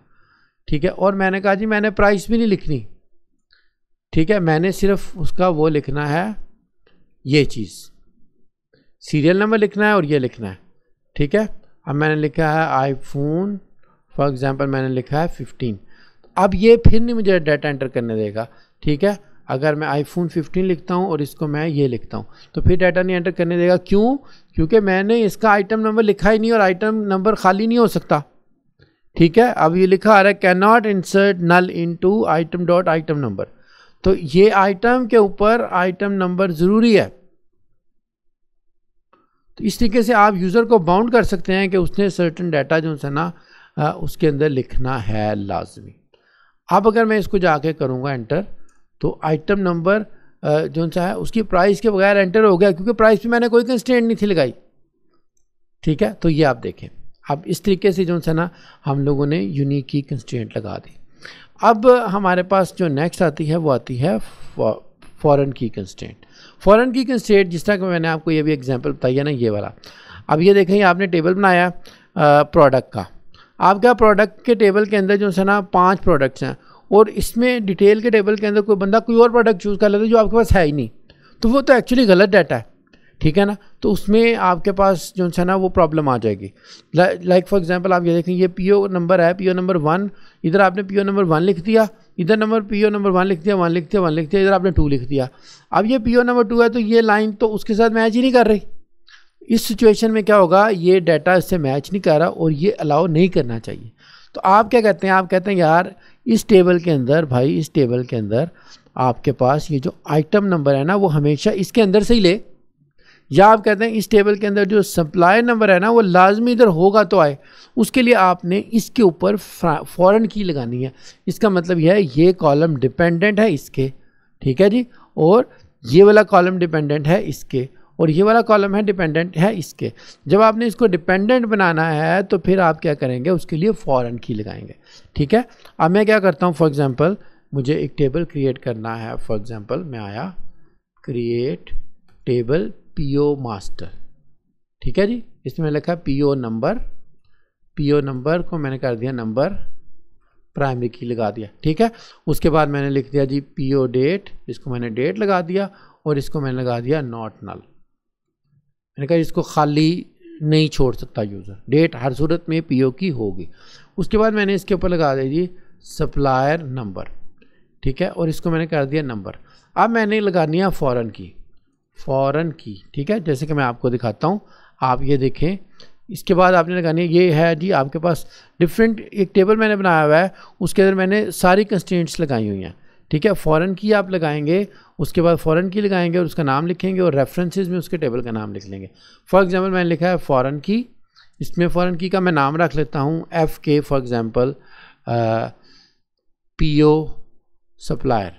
ठीक है। और मैंने कहा जी मैंने प्राइस भी नहीं लिखनी, ठीक है, मैंने सिर्फ उसका वो लिखना है, ये चीज़ सीरियल नंबर लिखना है और ये लिखना है, ठीक है। अब मैंने लिखा है आईफोन, फॉर एग्जांपल मैंने लिखा है 15। अब ये फिर नहीं मुझे डाटा एंटर करने देगा, ठीक है। अगर मैं आईफोन 15 लिखता हूँ और इसको मैं ये लिखता हूँ तो फिर डाटा नहीं एंटर करने देगा। क्यों? क्योंकि मैंने इसका आइटम नंबर लिखा ही नहीं और आइटम नंबर खाली नहीं हो सकता, ठीक है। अब ये लिखा आ रहा है can not insert null into item dot item number, तो ये आइटम के ऊपर आइटम नंबर ज़रूरी है। तो इस तरीके से आप यूज़र को बाउंड कर सकते हैं कि उसने सर्टन डाटा जो है ना उसके अंदर लिखना है लाजमी। अब अगर मैं इसको जाके करूँगा एंटर तो आइटम नंबर जो सा है उसकी प्राइस के बगैर एंटर हो गया क्योंकि प्राइस पे मैंने कोई कंस्ट्रेंट नहीं थी लगाई, ठीक है। तो ये आप देखें, अब इस तरीके से जो है ना हम लोगों ने यूनिक की कंस्ट्रेंट लगा दी। अब हमारे पास जो नेक्स्ट आती है वो आती है फॉरेन की कंस्ट्रेंट। फॉरेन की कंस्ट्रेंट जिस तरह कि मैंने आपको ये भी एग्जांपल बताया ना ये वाला। अब ये देखें आपने टेबल बनाया प्रोडक्ट का, आपका प्रोडक्ट के टेबल के अंदर जो है ना 5 प्रोडक्ट्स हैं और इसमें डिटेल के टेबल के अंदर कोई बंदा कोई और प्रोडक्ट चूज़ कर लेता है जो आपके पास है ही नहीं, तो वो तो एक्चुअली गलत डाटा है, ठीक है ना। तो उसमें आपके पास जो है ना वो प्रॉब्लम आ जाएगी। लाइक फॉर एग्जांपल आप ये देखें, ये PO नंबर है, PO नंबर 1, इधर आपने PO नंबर 1 लिख दिया, इधर PO नंबर 1 लिख दिया, 1 लिख दिया, 1 लिख दिया, इधर आपने 2 लिख दिया। अब ये PO नंबर 2 है तो ये लाइन तो उसके साथ मैच ही नहीं कर रही। इस सिचुएशन में क्या होगा, ये डाटा इससे मैच नहीं कर रहा और ये अलाउ नहीं करना चाहिए। तो आप क्या कहते हैं, आप कहते हैं यार इस टेबल के अंदर, भाई इस टेबल के अंदर आपके पास ये जो आइटम नंबर है ना वो हमेशा इसके अंदर से ही ले, या आप कहते हैं इस टेबल के अंदर जो सप्लायर नंबर है ना वो लाजमी इधर होगा तो आए, उसके लिए आपने इसके ऊपर फॉरेन की लगानी है। इसका मतलब यह है ये कॉलम डिपेंडेंट है इसके, ठीक है जी, और ये वाला कॉलम डिपेंडेंट है इसके, और ये वाला कॉलम है डिपेंडेंट है इसके। जब आपने इसको डिपेंडेंट बनाना है तो फिर आप क्या करेंगे, उसके लिए फॉरेन की लगाएंगे, ठीक है। अब मैं क्या करता हूँ, फॉर एग्जांपल मुझे एक टेबल क्रिएट करना है। फॉर एग्जांपल मैं आया क्रिएट टेबल पीओ मास्टर, ठीक है जी, इसमें लिखा पीओ नंबर, पीओ नंबर को मैंने कर दिया नंबर, प्राइमरी की लगा दिया, ठीक है। उसके बाद मैंने लिख दिया जी पीओ डेट, इसको मैंने डेट लगा दिया, और इसको मैंने लगा दिया नॉट नल। मैंने कहा इसको खाली नहीं छोड़ सकता यूज़र, डेट हर सूरत में पीओ की होगी। उसके बाद मैंने इसके ऊपर लगा दिया जी सप्लायर नंबर, ठीक है, और इसको मैंने कर दिया नंबर। अब मैंने लगानी है फॉरेन की, फॉरेन की, ठीक है, जैसे कि मैं आपको दिखाता हूँ, आप ये देखें। इसके बाद आपने लगानी है, ये है जी आपके पास डिफरेंट एक टेबल मैंने बनाया हुआ है, उसके अंदर मैंने सारी कंस्ट्रेंट्स लगाई हुई हैं, ठीक है। फॉरेन की आप लगाएंगे, उसके बाद फॉरेन की लगाएंगे और उसका नाम लिखेंगे, और रेफरेंसेस में उसके टेबल का नाम लिख लेंगे। फॉर एग्जांपल मैंने लिखा है फॉरेन की, इसमें फॉरेन की का मैं नाम रख लेता हूँ एफ के, फॉर एग्जांपल पीओ सप्लायर,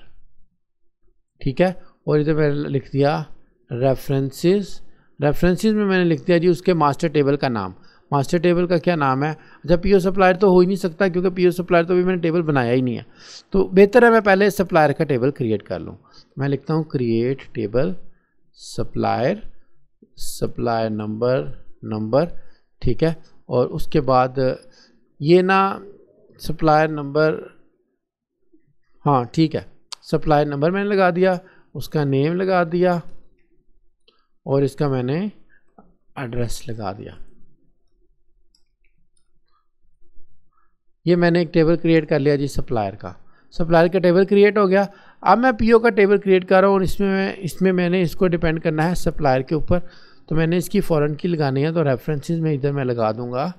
ठीक है, और इधर मैंने लिख दिया रेफरेंसेस, रेफरेंसेस में मैंने लिख दिया जी उसके मास्टर टेबल का नाम। मास्टर टेबल का क्या नाम है, अच्छा पीओ सप्लायर तो हो ही नहीं सकता क्योंकि पीओ सप्लायर तो अभी मैंने टेबल बनाया ही नहीं है, तो बेहतर है मैं पहले सप्लायर का टेबल क्रिएट कर लूँ। मैं लिखता हूँ create table supplier, supplier number number, ठीक है, और उसके बाद ये ना सप्लायर नंबर, हाँ ठीक है, सप्लायर नंबर मैंने लगा दिया, उसका नेम लगा दिया, और इसका मैंने एड्रेस लगा दिया। ये मैंने एक टेबल क्रिएट कर लिया जी सप्लायर का, सप्लायर का टेबल क्रिएट हो गया। अब मैं पीओ का टेबल क्रिएट कर रहा हूँ, और इसमें मैंने इसको डिपेंड करना है सप्लायर के ऊपर, तो मैंने इसकी फॉरेन की लगानी है, तो रेफरेंसेस में इधर मैं लगा दूंगा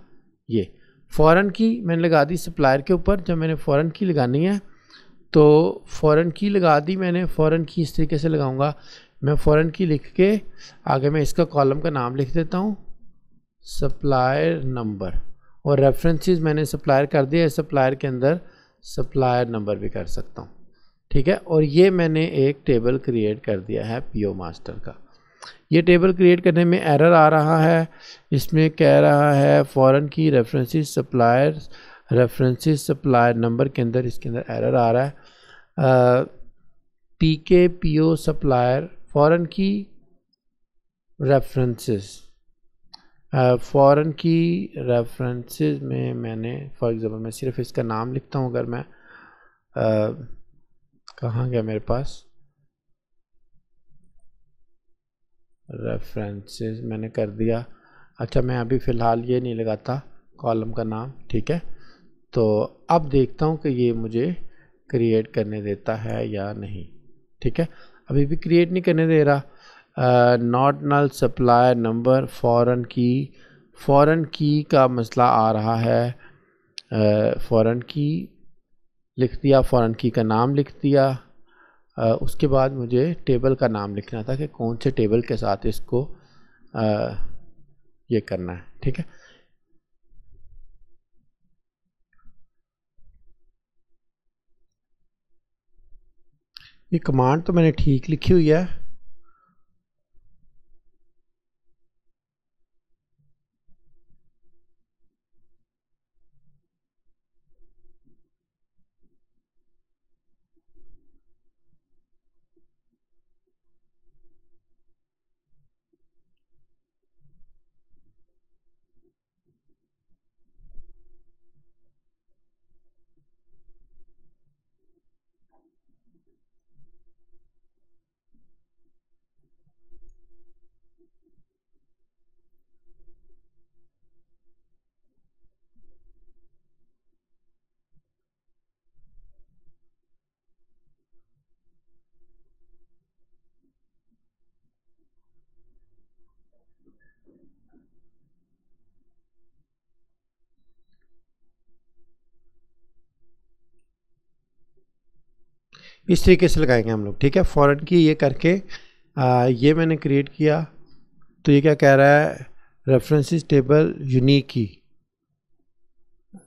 ये फॉरेन की मैंने लगा दी सप्लायर के ऊपर। जब मैंने फॉरेन की लगानी है तो फॉरेन की लगा दी मैंने, फॉरेन की इस तरीके से लगाऊंगा मैं, फॉरेन की लिख के आगे मैं इसका कॉलम का नाम लिख देता हूँ सप्लायर नंबर, और रेफरेंसेस मैंने सप्लायर कर दिया है, सप्लायर के अंदर सप्लायर नंबर भी कर सकता हूँ, ठीक है। और ये मैंने एक टेबल क्रिएट कर दिया है पीओ मास्टर का। ये टेबल क्रिएट करने में एरर आ रहा है, इसमें कह रहा है फॉरेन की references supplier, references supplier number के अंदर इसके अंदर एरर आ रहा है, पी के पीओ सप्लायर फॉरेन की रेफरेंसेस, फॉरेन की रेफरेंसेस में मैंने फॉर एग्जांपल मैं सिर्फ इसका नाम लिखता हूँ, अगर मैं कहाँ गया मेरे पास रेफरेंसेस मैंने कर दिया। अच्छा मैं अभी फ़िलहाल ये नहीं लगाता कॉलम का नाम, ठीक है। तो अब देखता हूँ कि ये मुझे क्रिएट करने देता है या नहीं, ठीक है, अभी भी क्रिएट नहीं करने दे रहा। Not null supplier number foreign key का मसला आ रहा है। फॉरेन की लिख दिया, फॉरेन की का नाम लिख दिया, उसके बाद मुझे टेबल का नाम लिखना था कि कौन से टेबल के साथ इसको ये करना है, ठीक है। ये कमांड तो मैंने ठीक लिखी हुई है, इस तरीके से लगाएंगे हम लोग, ठीक है। फॉरेन की ये करके ये मैंने क्रिएट किया, तो ये क्या कह रहा है, रेफरेंसेस टेबल यूनिक की,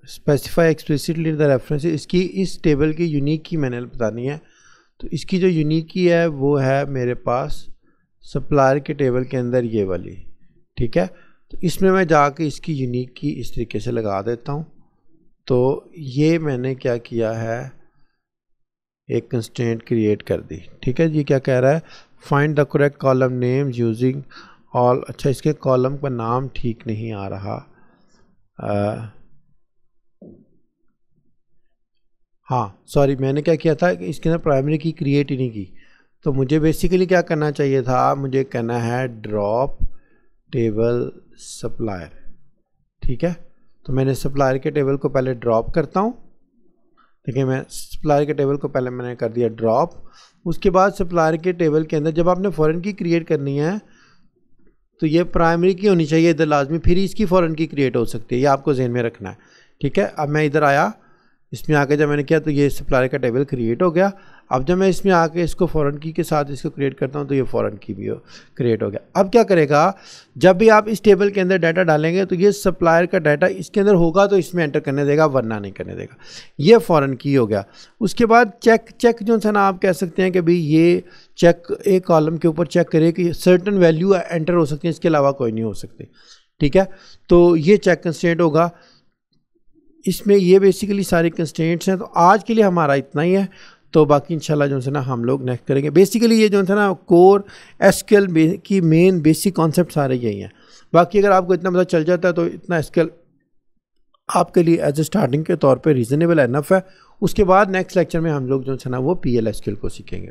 स्पेसिफाई एक्सप्लिसिटली द रेफरेंसेस, इसकी इस टेबल की यूनिक की मैंने बतानी है। तो इसकी जो यूनिक की है वो है मेरे पास सप्लायर के टेबल के अंदर ये वाली, ठीक है। तो इसमें मैं जाके इसकी यूनिक की इस तरीके से लगा देता हूँ। तो ये मैंने क्या किया है, एक कंस्ट्रेंट क्रिएट कर दी, ठीक है। ये क्या कह रहा है, find the correct column name using all. अच्छा, इसके कॉलम का नाम ठीक नहीं आ रहा, हाँ सॉरी, मैंने क्या किया था कि इसके अंदर प्राइमरी की क्रिएट ही नहीं की। तो मुझे बेसिकली क्या करना चाहिए था, मुझे करना है ड्रॉप टेबल सप्लायर, ठीक है। तो मैंने सप्लायर के टेबल को पहले ड्रॉप करता हूँ, देखिए मैं सप्लायर के टेबल को पहले मैंने कर दिया ड्रॉप। उसके बाद सप्लायर के टेबल के अंदर जब आपने फॉरेन की क्रिएट करनी है तो ये प्राइमरी की होनी चाहिए इधर लाजमी, फिर इसकी फॉरेन की क्रिएट हो सकती है, ये आपको जहन में रखना है, ठीक है। अब मैं इधर आया, इसमें आके जब मैंने किया तो ये सप्लायर का टेबल क्रिएट हो गया। अब जब मैं इसमें आके इसको फॉरेन की के साथ इसको क्रिएट करता हूँ तो ये फॉरेन की भी क्रिएट हो गया। अब क्या करेगा, जब भी आप इस टेबल के अंदर डाटा डालेंगे तो ये सप्लायर का डाटा इसके अंदर होगा तो इसमें एंटर करने देगा, वरना नहीं करने देगा। ये फॉरेन की हो गया। उसके बाद चेक जो है ना, आप कह सकते हैं कि भाई ये चेक एक कॉलम के ऊपर चेक करे कि सर्टन वैल्यू एंटर हो सकती है, इसके अलावा कोई नहीं हो सकती, ठीक है। तो ये चेक कंस्ट्रेंट होगा इसमें। ये बेसिकली सारे कंस्ट्रेंट्स हैं। तो आज के लिए हमारा इतना ही है, तो बाकी इंशाल्लाह जो है ना हम लोग नेक्स्ट करेंगे। बेसिकली ये जो है ना कोर एसक्यूएल की मेन बेसिक कॉन्सेप्ट सारे यही हैं। बाकी अगर आपको इतना पता चल जाता है तो इतना एसक्यूएल आपके लिए एज ए स्टार्टिंग के तौर पे रीज़नेबल एनफ है। उसके बाद नेक्स्ट लेक्चर में हम लोग जो है ना वो PL SQL को सीखेंगे।